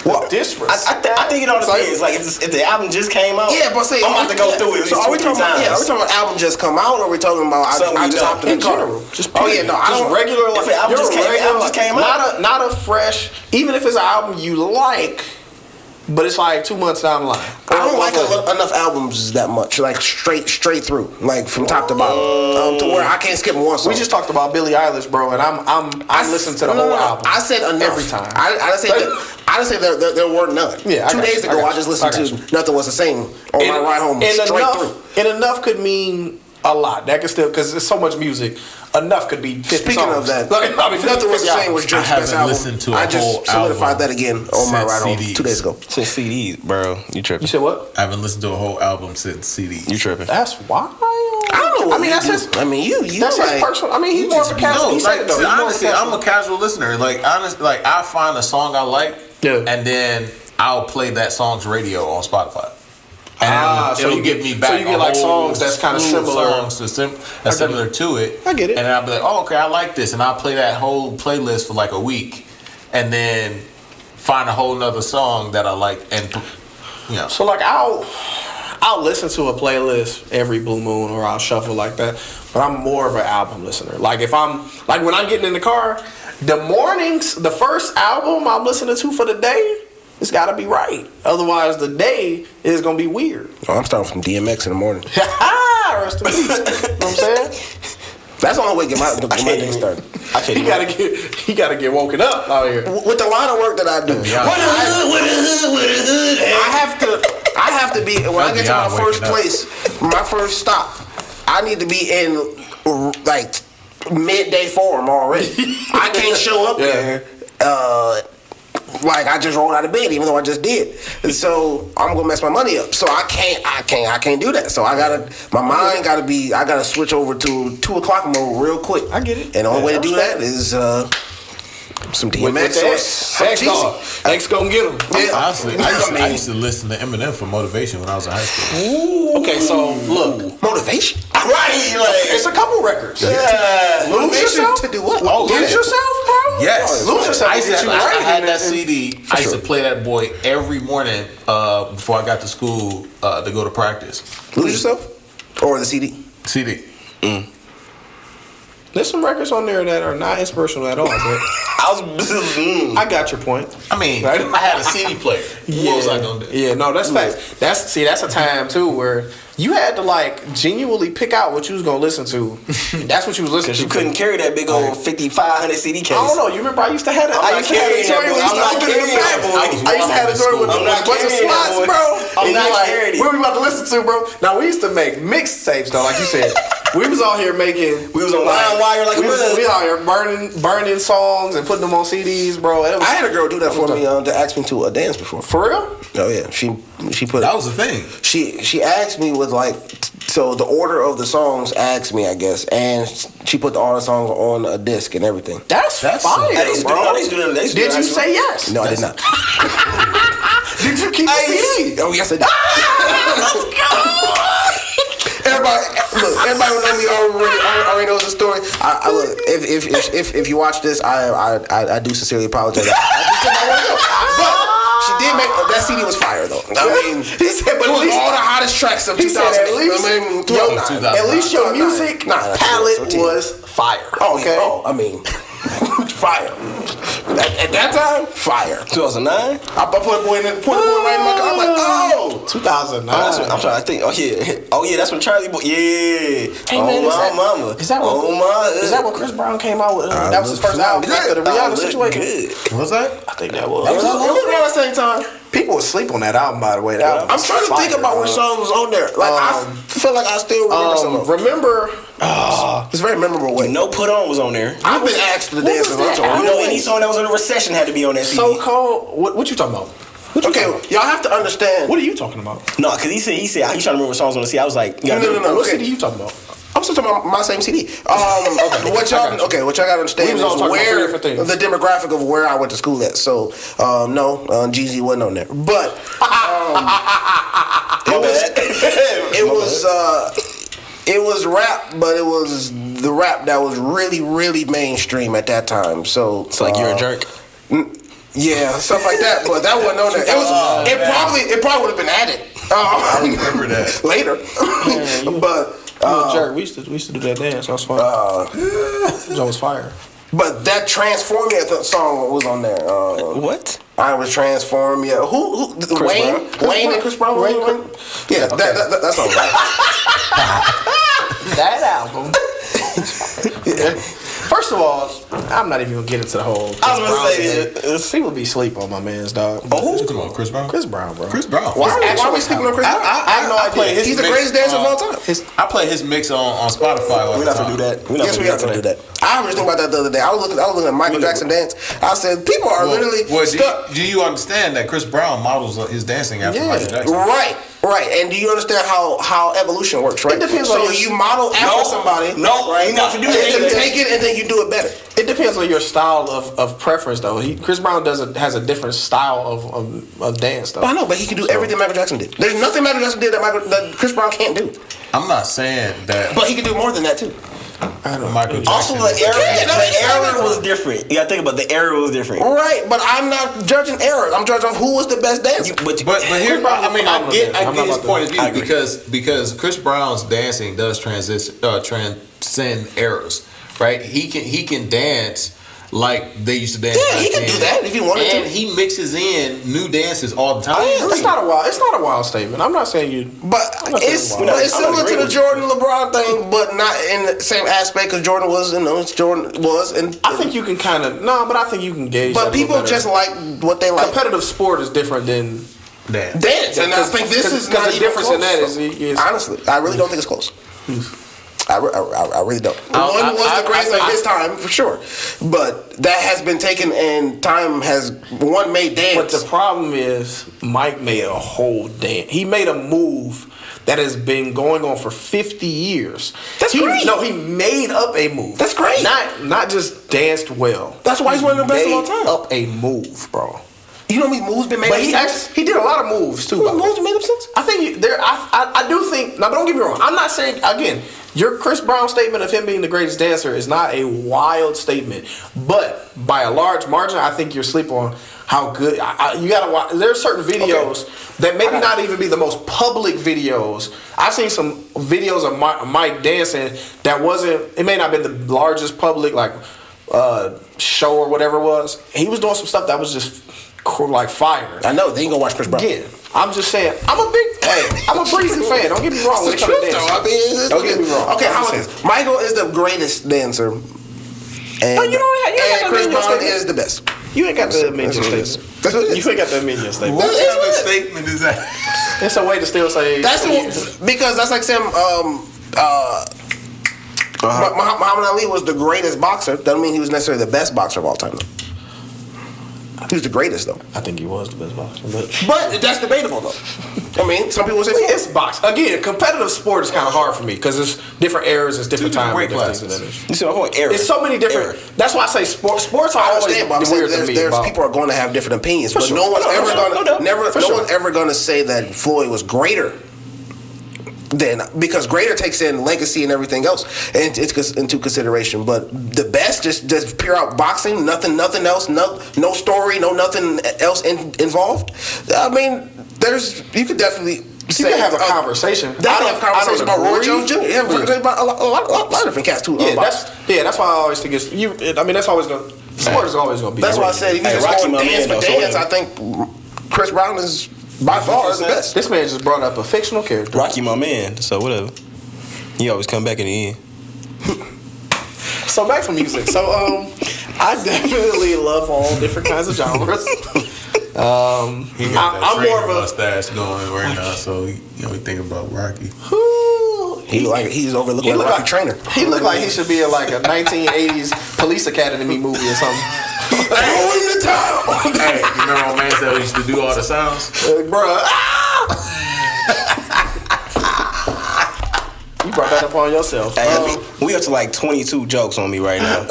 What disrespect? I think it all depends. Like if the album just came out, Yeah, but say I'm about to go through it. So are we talking about? Yeah, are we talking about album just come out, or are we talking about I just hopped in the car? Just Oh yeah, no, I just don't. regular. If an album just came out, not a fresh. Even if it's an album you like, but it's like 2 months down the line. I don't like enough albums that much, like straight through, like from top to bottom, to where I can't skip one song. We just talked about Billie Eilish, bro, and I'm listening to the whole album. I said enough every time. I didn't say there were none. Yeah, 2 days ago I just listened to Nothing Was the Same on my ride home straight through. And enough could mean a lot. That could still, because there's so much music. Enough could be 50 Speaking songs. of that, Like, I mean, Nothing Was the Same was Drake's I best haven't album. listened to a I just whole solidified album that again on my since ride home CDs. 2 days ago. since CDs, bro, you tripping? You said what? I haven't listened to a whole album since CDs. You tripping? That's wild. I don't know what I mean, that's you his. do. I mean, you That's like, his personal. I mean, he's more of a casual. No, He said it though. He's more of a honestly, casual. I'm a casual listener. Like honestly, like I find a song I like, Yeah. and then I'll play that song's radio on Spotify. And so it'll you give get- me back so you get, a like, whole songs that's kinda slew of similar. songs that's similar to it. I get it. And then I'll be like, oh, okay, I like this, and I'll play that whole playlist for like a week, and then find a whole nother song that I like, and you know. So like I'll listen to a playlist every blue moon, or I'll shuffle like that. But I'm more of an album listener. Like if I'm like when I'm getting in the car, the mornings, the first album I'm listening to for the day, it's got to be right. Otherwise, the day is gonna be weird. Oh, I'm starting from DMX in the morning. Rest in peace. You know what I'm saying? That's the only way to get my day started. I can't. He gotta get woken up out here. With the line of work that I do, I have to be when I get to my first place, my first stop. I need to be in like midday form already. I can't show up there. Like I just rolled out of bed, even though I just did. And so I'm gonna mess my money up. So I can't do that. So I gotta switch over to 2 o'clock mode real quick. I get it. And the only way to do that is some DMX or some cheesy. X gonna get him. Honestly, I used to listen to Eminem for motivation when I was in high school. Okay, so look, Motivation. Right, like it's a couple records. yeah. Lose yourself to do what? Oh, Lose yeah. yourself, bro. Yes, Lose yourself. I used to Get you I right had in that it. CD. I used to play that boy every morning before I got to school to go to practice. Lose yourself or the CD. CD. There's some records on there that are not inspirational at all, but I got your point. I mean, Right? I had a CD player. What was I gonna do? Yeah, no, that's facts. That's a time too where you had to like genuinely pick out what you was gonna listen to. That's what you was listening Because to. you couldn't carry that big old 5,500 CD case. I don't know. You remember I used to have that. I used to have a joint where we used to open it in the back. I used to have a joint with a bunch of slots, bro. I'm And not you like, carrying it. what we about to listen to, bro? Now we used to make mixtapes though, like you said. We was out here making. We was on line wire like a mother. We out here burning songs and putting them on CDs, bro. It was, I had a girl do that for me to ask me to a dance before. for real. Oh yeah, she put That was the thing. she asked me with like so the order of the songs asked me I guess, and she put all the songs on a disc and everything. That's fire, They used to do bro. that. They used to do that. They used to do Did that. you say yes? No, I did not. Did you keep the CD? Oh yes, I did. Everybody who know me already knows the story. I look, if you watch this, I do sincerely apologize. But she did make that CD was fire though. I mean, He said, but it at was least all the hottest tracks of he 2000. said at least, I mean, yo, 2009. at least your music Nah, palette 2010. was fire. Oh, okay. yeah. Oh, I mean, fire. At that time, fire. 2009. I put the boy right in my car. I'm like, oh. 2009. I'm trying to think. Oh yeah, that's when Charlie Boy. Yeah. Hey, man, mama. Is that when Chris Brown came out with? That was his first album after the Rihanna situation. Good. What's that? I think that was. It was around the same time. People would sleep on that album, by the way. That album I'm was trying to think fire, about what song was on there. Like I feel like I still remember some of them. Remember? It's a very memorable way. No Put On was on there. I've been asked to dance with her. You know, any song that was in a recession had to be on that CD. So Cold. What you talking about? Okay, y'all have to understand. What are you talking about? No, because he said he's trying to remember what songs on the CD. I was like, No. What Okay. CD you talking about? I'm still talking about my same CD. What y'all gotta understand We was all is talking about three where different things. the demographic of where I went to school at. So Jeezy wasn't on there, but it was rap, but it was the rap that was really, really mainstream at that time. So it's like You're a Jerk. Yeah, stuff like that. But that wasn't on there. It probably would have been added. I remember that later, but. Jerk. We used to do that dance. That was fun. That was fire. But that Transform Me song was on there. What? I was Transform Yeah. Who? Wayne? Wayne and Chris Brown? Wayne? Yeah, that's all right. That album. First of all, I'm not even gonna get into the whole. I was gonna say people be sleep on my man's dog. Oh, you talking about Chris Brown? Chris Brown, bro. Chris Brown. Why are we sleeping on Chris Brown? I have no idea. He's the greatest dancer of all time. I play his mix on Spotify. We're not gonna do that. Yes, we have to do that. I was thinking about that the other day. I was looking at Michael Jackson dance. I said, people are literally stuck. Do you understand that Chris Brown models his dancing after Michael Jackson? Right. And do you understand how evolution works, right? It depends so on you model after somebody. Right? You have to do And that. you take it and then you do it better. It depends on your style of preference, though. Chris Brown has a different style of dance, though. I know, but he can do everything Michael Jackson did. There's nothing Michael Jackson did that Chris Brown can't do. I'm not saying that. But he can do more than that, too. Michael Jackson. Also, the era was different. You gotta think about the era was different. Right, but I'm not judging eras. I'm judging who was the best dancer. But here's I get his point of view because Chris Brown's dancing does transcend eras, right? He can dance like they used to dance. Yeah, he can do that if he wanted to. And he mixes in new dances all the time. It's not a wild statement. I'm not saying you. But it's similar to the Jordan LeBron thing, but not in the same aspect because Jordan was, and I think you can but I think you can gauge. But people just like what they like. Competitive sport is different than dance, and I think this is not the difference close. in that is honestly, I really don't think it's close. I really don't. One was the greatest of his time for sure, but that has been taken and time has made dance. But the problem is Mike made a whole dance. He made a move that has been going on for 50 years. That's great. No, he made up a move. That's great. Not just danced well. That's why he's one of the best of all time. Made up a move, bro. You know how many moves been made? But he did a lot of moves too. What moves made up since? I think I do think. Now, don't get me wrong. I'm not saying again. Your Chris Brown statement of him being the greatest dancer is not a wild statement, but by a large margin, I think you're asleep on how good you gotta watch. There are certain videos that maybe not even be the most public videos. I've seen some videos of Mike dancing that wasn't. It may not have been the largest public show or whatever it was. He was doing some stuff that was just like fire. I know they ain't gonna watch Chris Brown. Again, I'm just saying. I'm a Breezy fan. Don't get me wrong. It's the truth, though. Don't get me wrong. Okay, how about this? Michael is the greatest dancer, and Chris Brown is the best. You ain't got the minion statement. You ain't got the minion statement. What kind of statement is that? It's a way to still say because that's like saying Muhammad Ali was the greatest boxer. Doesn't mean he was necessarily the best boxer of all time, though. He was the greatest, though. I think he was the best boxer, but that's debatable, though. I mean, some people say it's boxing. Again, competitive sport is kind of hard for me because it's different eras, it's different times. You see, whole era. It's so many different. That's why I say sports are always weird to me. There's people are going to have different opinions, but no one's ever going to say that Floyd was greater. Then, because greater takes in legacy and everything else into consideration, but the best just pure out boxing, nothing else, no story, nothing else involved. I mean, you could definitely. You can have a conversation. Definitely have a conversation about Roy Jones Jr. Yeah, about a lot of different cats too. That's why I always think it's you. I mean, that's always Sport is always gonna be. That's why I said if you just Rocky go my dance man, for though, dance, so I think Chris Brown is by far the best. This man just brought up a fictional character. Rocky my man, so whatever. He always come back in the end. So back to music. So I definitely love all different kinds of genres. He got that I'm more of a mustache going right now, so he think about Rocky. He's overlooking He like look a Rocky like trainer. He looked like he should be in like a 1980s Police Academy movie or something. Hey, in the town. Hey, you remember when man said we used to do all the sounds? Bruh. You brought that upon yourself. Hey, we up to like 22 jokes on me right now.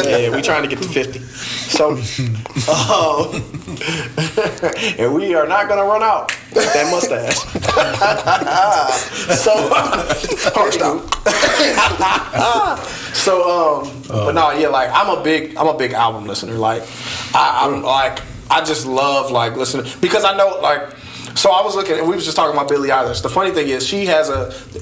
Yeah, we trying to get to 50. So, and we are not gonna run out with that mustache. But no, yeah, like I'm a big album listener. Like I just love like listening because I know like. So I was looking, and we was just talking about Billie Eilish. The funny thing is, she has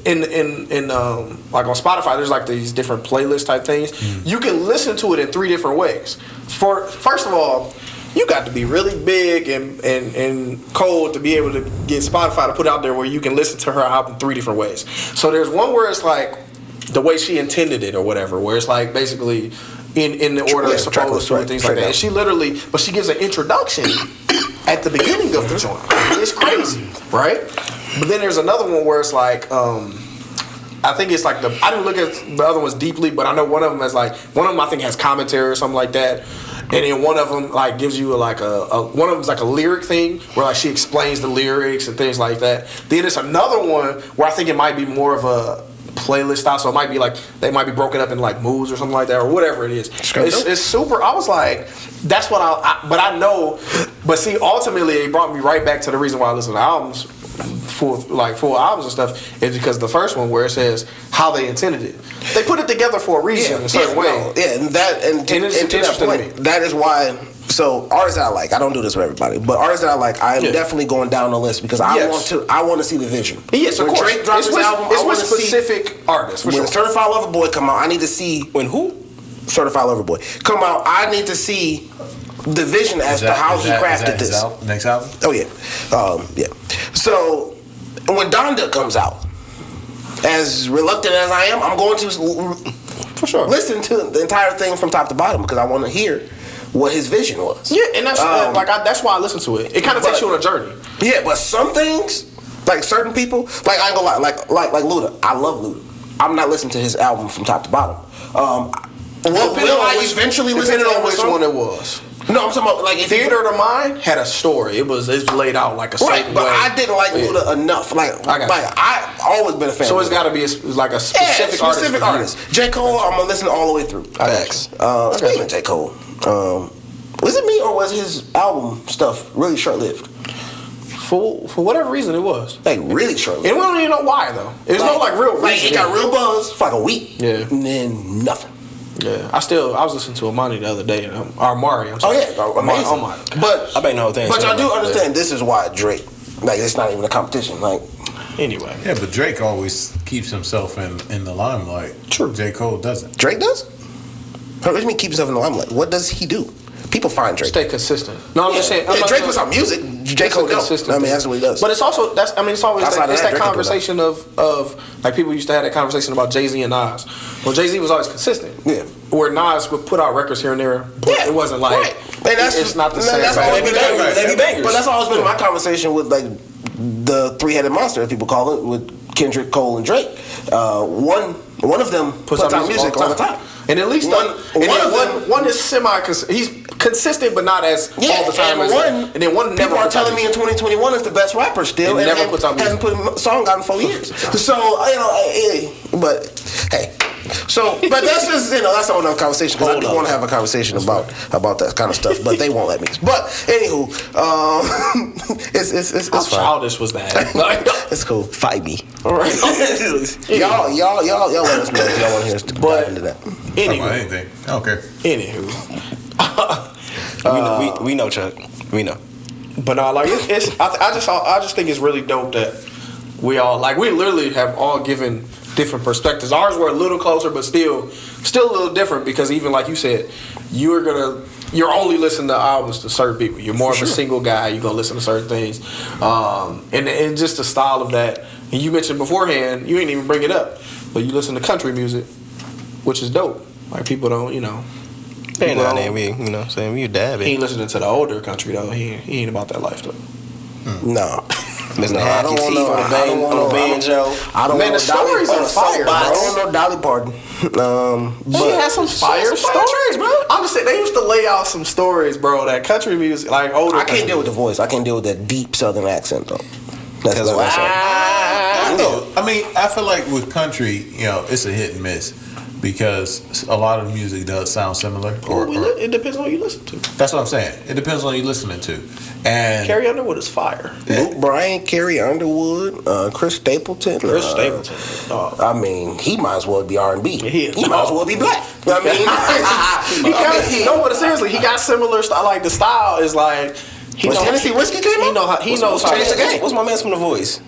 in like on Spotify, there's like these different playlist type things. You can listen to it in 3 different ways. First of all, you got to be really big and cold to be able to get Spotify to put out there where you can listen to her album 3 different ways. So there's one where it's like the way she intended it or whatever, where it's like basically in the order it's supposed to and things like that. And she literally, but she gives an introduction at the beginning of the joint. It's crazy, right? But then there's another one where it's like, I think it's like I didn't look at the other ones deeply, but I know one of them I think has commentary or something like that. And then one of them like gives you one of them's like a lyric thing where like she explains the lyrics and things like that. Then there's another one where I think it might be more of a playlist style, so it might be like they might be broken up in like moods or something like that or whatever it is. It's super. I was like, that's what but I know. But see, ultimately, it brought me right back to the reason why I listen to albums, full albums and stuff, is because the first one where it says how they intended it, they put it together for a reason in a certain way. No, and to that point, that is why. So artists that I like, I don't do this with everybody, but artists that I like, I am definitely going down the list because I want to see the vision. Yes, of when course. Drake drops his album, it's I want with to specific artists. When Certified Lover Boy come out, I need to see When who? Certified Lover Boy come out. I need to see the vision as to how he crafted this. Next album? Oh yeah, yeah. So when Donda comes out, as reluctant as I am, I'm going to for sure listen to the entire thing from top to bottom because I want to hear what his vision was. Yeah, and that's that's why I listen to it. It kind of takes you on a journey. Yeah, but some things, like certain people, like I ain't gonna lie, like Luda. I love Luda. I'm not listening to his album from top to bottom. Will I eventually listen to which one it was? No, I'm talking about like if Theater of the Mind had a story. It's laid out like a certain but way. I didn't like Luda enough. I always been a fan. So of it's Luda. got to be a specific artist. J. Cole, I'm gonna listen all the way through. Facts. Speaking of J. Cole, was it me or was his album stuff really short lived? For whatever reason it was. Like really short lived. And we don't even know why though. There's no like real reason. Like it got real buzz for like a week. Yeah. And then nothing. Yeah, I was listening to Amani the other day, or Mari. I'm sorry. Oh yeah, amazing. Oh my God. But I bet no thing. But I do understand this is why Drake. Like it's not even a competition. Like Anyway. Yeah, but Drake always keeps himself in the limelight. True. J. Cole doesn't. Drake does. What do you mean keep himself in the limelight? What does he do? People find Drake. Stay consistent. No, I'm just saying. Drake puts out music. J. Cole don't. I mean, that's what he does. But it's also it's always Outside of that, that Drake conversation of like people used to have that conversation about Jay-Z and Nas. Well, Jay-Z was always consistent. Yeah. Where Nas would put out records here and there, but it wasn't like it's not the same. That's always been They be bangers. But that's always been my conversation with like the three-headed monster, as people call it, with Kendrick, Cole, and Drake. One of them puts out music all the time. And at least one is he's consistent, but not as all the time. And then one never. People are telling me in 2021 is the best rapper still, and never puts out music. hasn't put a song out in 4 years. So but hey. So, but that's just that's another conversation because I do want to have a conversation about that kind of stuff, but they won't let me. But anywho, it's How fine. childish was that? It's cool. Fight me. All right. Y'all let us know if y'all want to hear us dive into that. Talk about Anyway, anything. I don't care. We know, Chuck. We know. But no, like I just think it's really dope that we literally have all given different perspectives. Ours were a little closer, but still a little different because even like you said, you're only listening to albums to certain people. You're more of a single guy. You're gonna listen to certain things, and just the style of that. And you mentioned beforehand, you ain't even bring it up, but you listen to country music, which is dope. Like people don't, Hey, now then we, saying we dab He it. ain't listening to the older country though. He ain't about that life though. No. Missing No, I half don't your want teeth no- on I don't want no- a banjo. I don't Man, want the no stories Dolly are fire, bro. I don't want no Dolly Parton. She had some fire some fire stories, bro. I'm just saying they used to lay out some stories, bro. That country music, like older. I can't country deal with the music. voice. I can't deal with that deep Southern accent though. That's That's all. I don't know. I mean, I feel like with country, it's a hit and miss because a lot of music does sound similar. It depends on who you listen to. That's what I'm saying. It depends on who you're listening to. And Carrie Underwood is fire. Luke Bryan, Carrie Underwood, Chris Stapleton. Chris Stapleton. I mean, he might as well be R&B. He is. He might as well be black. But seriously, he got similar style. Like the style is like When Tennessee Whiskey came out? He knows how to changed the game. What's my man's from The Voice?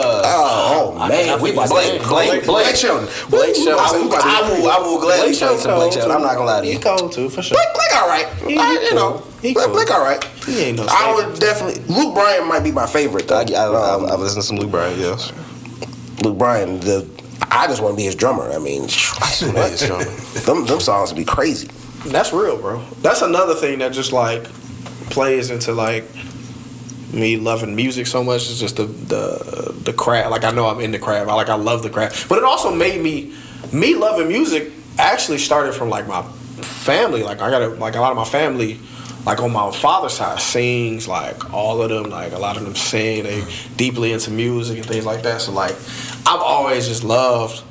Man, we about Blake Shelton. Blake Shelton. I will gladly Blake play some Blake Shelton. Shelton. I'm not gonna lie to He you. cold too, for sure. Blake all right. He cool. He cool. Blake all right. He ain't no I Stapleton. would definitely. Luke Bryan might be my favorite though. I've listened to some Luke Bryan, yes. Luke Bryan, I just want to be his drummer. I mean, them songs would be crazy. That's real, bro. That's another thing that just like plays into like me loving music so much. Is just the craft. Like I know I'm in the craft. I love the craft. But it also made me loving music. Actually started from like my family. Like I got a lot of my family. Like on my father's side, sings, like all of them, like a lot of them sing, they deeply into music and things like that. So like, I've always just loved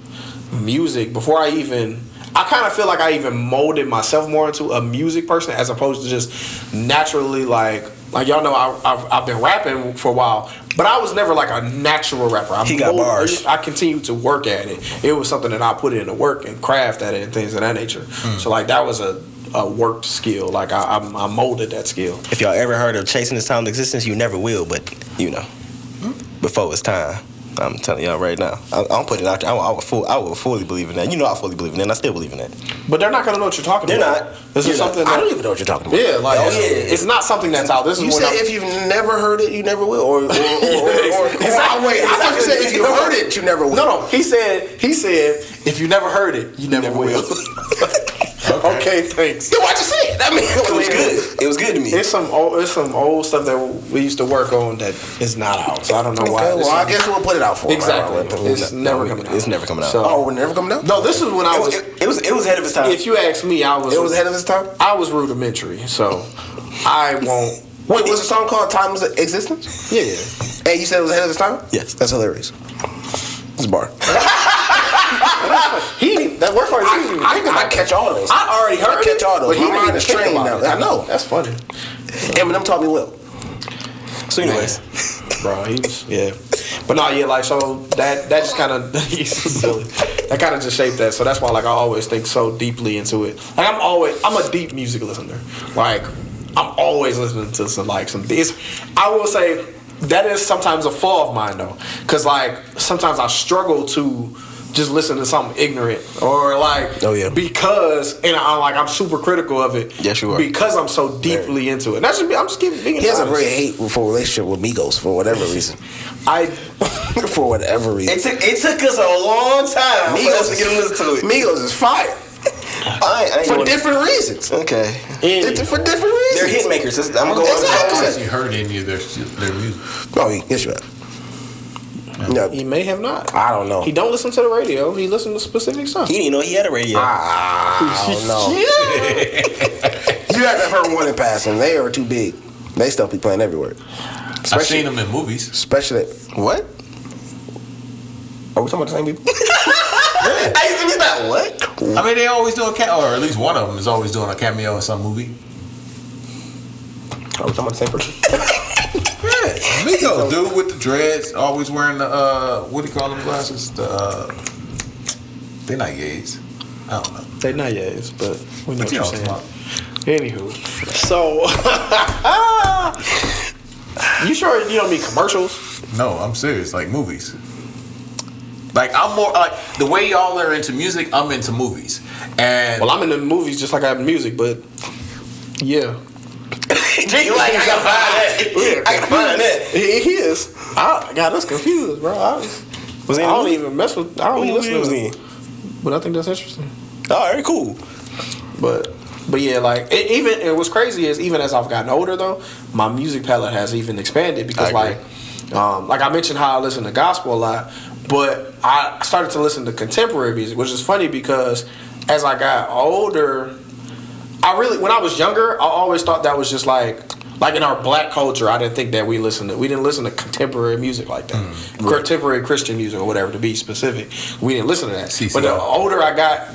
music. Before I kind of feel like I even molded myself more into a music person as opposed to just naturally like y'all know I've been rapping for a while, but I was never like a natural rapper. He got bars. I continued to work at it. It was something that I put into work and craft at it and things of that nature. So like that was a worked skill. Like I molded that skill. If y'all ever heard of Chasing the Sound of Existence, you never will, but before it's time. I'm telling y'all right now. I'll put it out there. I will fully believe in that. I fully believe in that, and I still believe in that. But they're not gonna know what you're talking They're about. not. This is something I don't even know what you're talking about. Yeah, like it's not something that's out. This is You what said if you've never heard it, you never will. Or wait, I thought you said if you heard it, you never will. No. He said if you never heard it, you never will. Okay, thanks. Yeah, what you said? I mean, It was good. It was good to me. It's some old stuff that we used to work on that is not out. So I don't know why. Okay, well, I guess we'll put it out for him. Exactly. It's never coming out. It's never coming out. So- Oh, we're never coming out? No, this is when I was. It was ahead of its time. If you ask me, I was. It was ahead of its time? I was rudimentary, so I won't. Wait, was the song called Timeless Existence? Yeah. And you said it was ahead of its time? Yes. That's hilarious. It's a bar. That work part is easy. I catch all of those. I already heard I catch all those. but he My didn't mind even is think trained about now. it. I know. That's funny. Eminem taught me well. So anyways, Bro, he was, yeah. But no, yeah, like, so that just kind of, he's silly. That kind of just shaped that. So that's why, like, I always think so deeply into it. Like, I'm a deep music listener. Like, I'm always listening to some I will say, that is sometimes a flaw of mine, though. Because, like, sometimes I struggle to just listen to something ignorant or like because I'm super critical of it. Yes, you are. Because I'm so deeply into it. That's just I'm just being He has a honest. very hateful relationship with Migos for whatever reason. For whatever reason. it took us a long time for us to get him listen to it. Migos is fire. I ain't For gonna- different reasons. Okay. It's for different reasons. They're hit makers. I'm gonna go Exactly. Have you heard any of their music? Oh, yes, you have. No, He may have not. I don't know. He don't listen to the radio. He listens to specific stuff. He didn't even know he had a radio. I don't know. You have to have heard one in passing. They are too big. They still be playing everywhere. I've seen them in movies. Especially. What? Are we talking about the same people? I used to be like, what? I mean, they always do or at least one of them is always doing a cameo in some movie. Are we talking about the same person? Yeah, Migos dude with the dreads, always wearing the what do you call them glasses? They're not gays. I don't know. They not yays, but we know what You you're know saying. what Anywho, so you sure you don't mean commercials? No, I'm serious. Like movies. Like I'm more like the way y'all are into music. I'm into movies. And Well, I'm in the movies just like I have in music, but yeah. G, like, I gotta find that. I gotta find that. He is. I got us confused, bro. I don't even mess with. I don't even listen to it. But I think that's interesting. All right, cool. But yeah, like it was crazy is even as I've gotten older though, my music palette has even expanded because like I mentioned how I listen to gospel a lot, but I started to listen to contemporary music, which is funny because as I got older, when I was younger, I always thought that was just like in our black culture, I didn't think that we didn't listen to contemporary music like that. Contemporary Christian music or whatever to be specific. We didn't listen to that. CCR. But the older I got,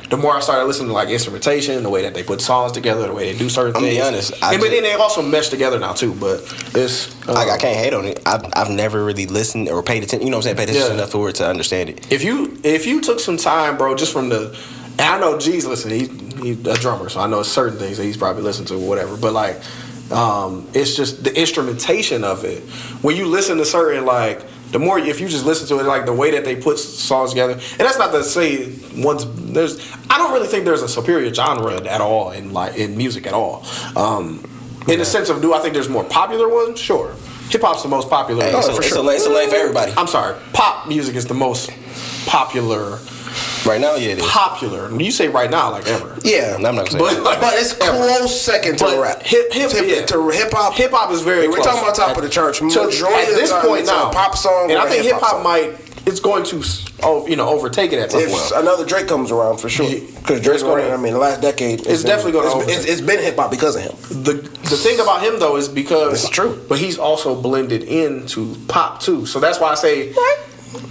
the more I started listening to like instrumentation, the way that they put songs together, the way they do certain things. I'm gonna be honest. But then they also mesh together now too, but it's I can't hate on it. I've never really listened or paid attention. You know what I'm saying? Paid attention enough for it to understand it. If you took some time, bro, just from the, and I know G's listening. He's a drummer, so I know certain things that he's probably listened to or whatever. But like, it's just the instrumentation of it. When you listen to certain like, the more if you just listen to it, like the way that they put songs together, and that's not to say I don't really think there's a superior genre at all in music at all. In the sense of, do I think there's more popular ones? Sure. Hip hop's the most popular. Hey, it's a lane for everybody. I'm sorry. Pop music is the most popular. Right now, yeah, it is. Popular. When you say right now, like ever. Yeah, I'm not gonna say that. but it's close second to rap. To hip hop. Hip hop is very. We're close. talking about top of the church. Majority at this of the time, point it's now, a pop song, and I think hip hop song. it's going to overtake it at some If point. another Drake comes around, for sure, because Drake's going. I mean, the last decade, It's definitely going to overtake. It's been hip hop because of him. The thing about him though is because it's true, but he's also blended into pop too. So that's why I say.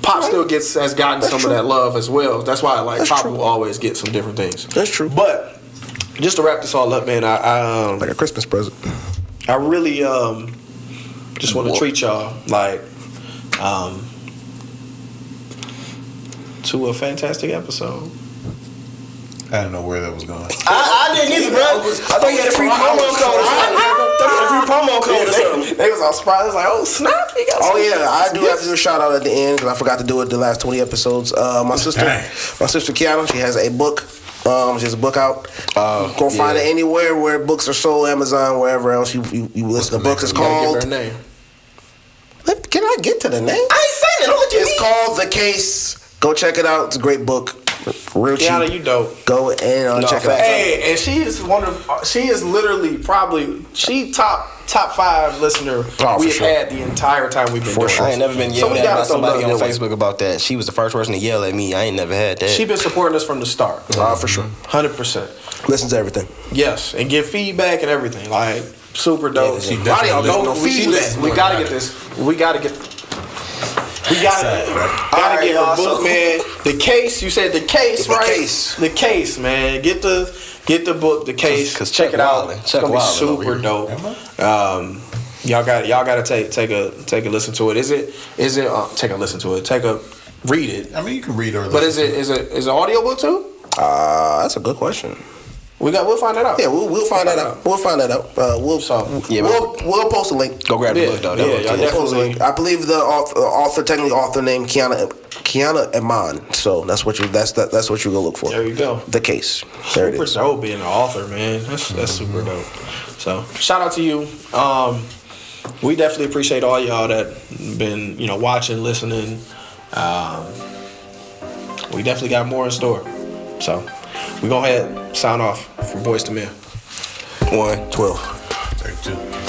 Pop still has gotten some of that love as well. That's why pop will always get some different things. That's true. But just to wrap this all up, man, I like a Christmas present. I really just want to treat y'all like to a fantastic episode. I don't know where that was going. I didn't either, bro. I thought you had a free promo code or something. They was all surprised. I was like, oh, snap. He got Oh, yeah. I do have to do a shout out at the end because I forgot to do it the last 20 episodes. My sister Kiana, she has a book. She has a book out. Go find it anywhere where books are sold, Amazon, wherever else you listen to books. It's called. Give her a name. Can I get to the name? I ain't saying it. Don't let you It's called The Case. Go check it out. It's a great book. Real cheap. Kiana, you dope. Go and check it out. Hey, and she is literally probably top 5 listener we've had the entire time we've been doing I ain't never been yelled at by somebody on Facebook about that. She was the first person to yell at me. I ain't never had that. She been supporting us from the start. For sure. 100%. Listen to everything. Yes, and give feedback and everything. Like, super dope. She Why y'all definitely go listens. feedback? We gotta get this. We gotta get her book, man. The Case. You said The Case, right? Case. The Case, man. Get the book, The Case. Cause check it out. Wildin'. It's gonna be super dope. Y'all got to take a listen to it. Is it take a listen to it? Read it. I mean, you can read or listen. But is it audio book too? That's a good question. We'll find that out. Yeah, we'll find that out. We'll find that out. We'll post a link. Go grab the book though. Yeah, definitely. I believe the author named Kiana Iman. So that's what you're gonna look for. There you go. The Case. There it Super is. dope being an author, man. That's super dope. So shout out to you. We definitely appreciate all y'all that been watching, listening. We definitely got more in store. So we go ahead, sign off from Boys to Men. 1-12. 32.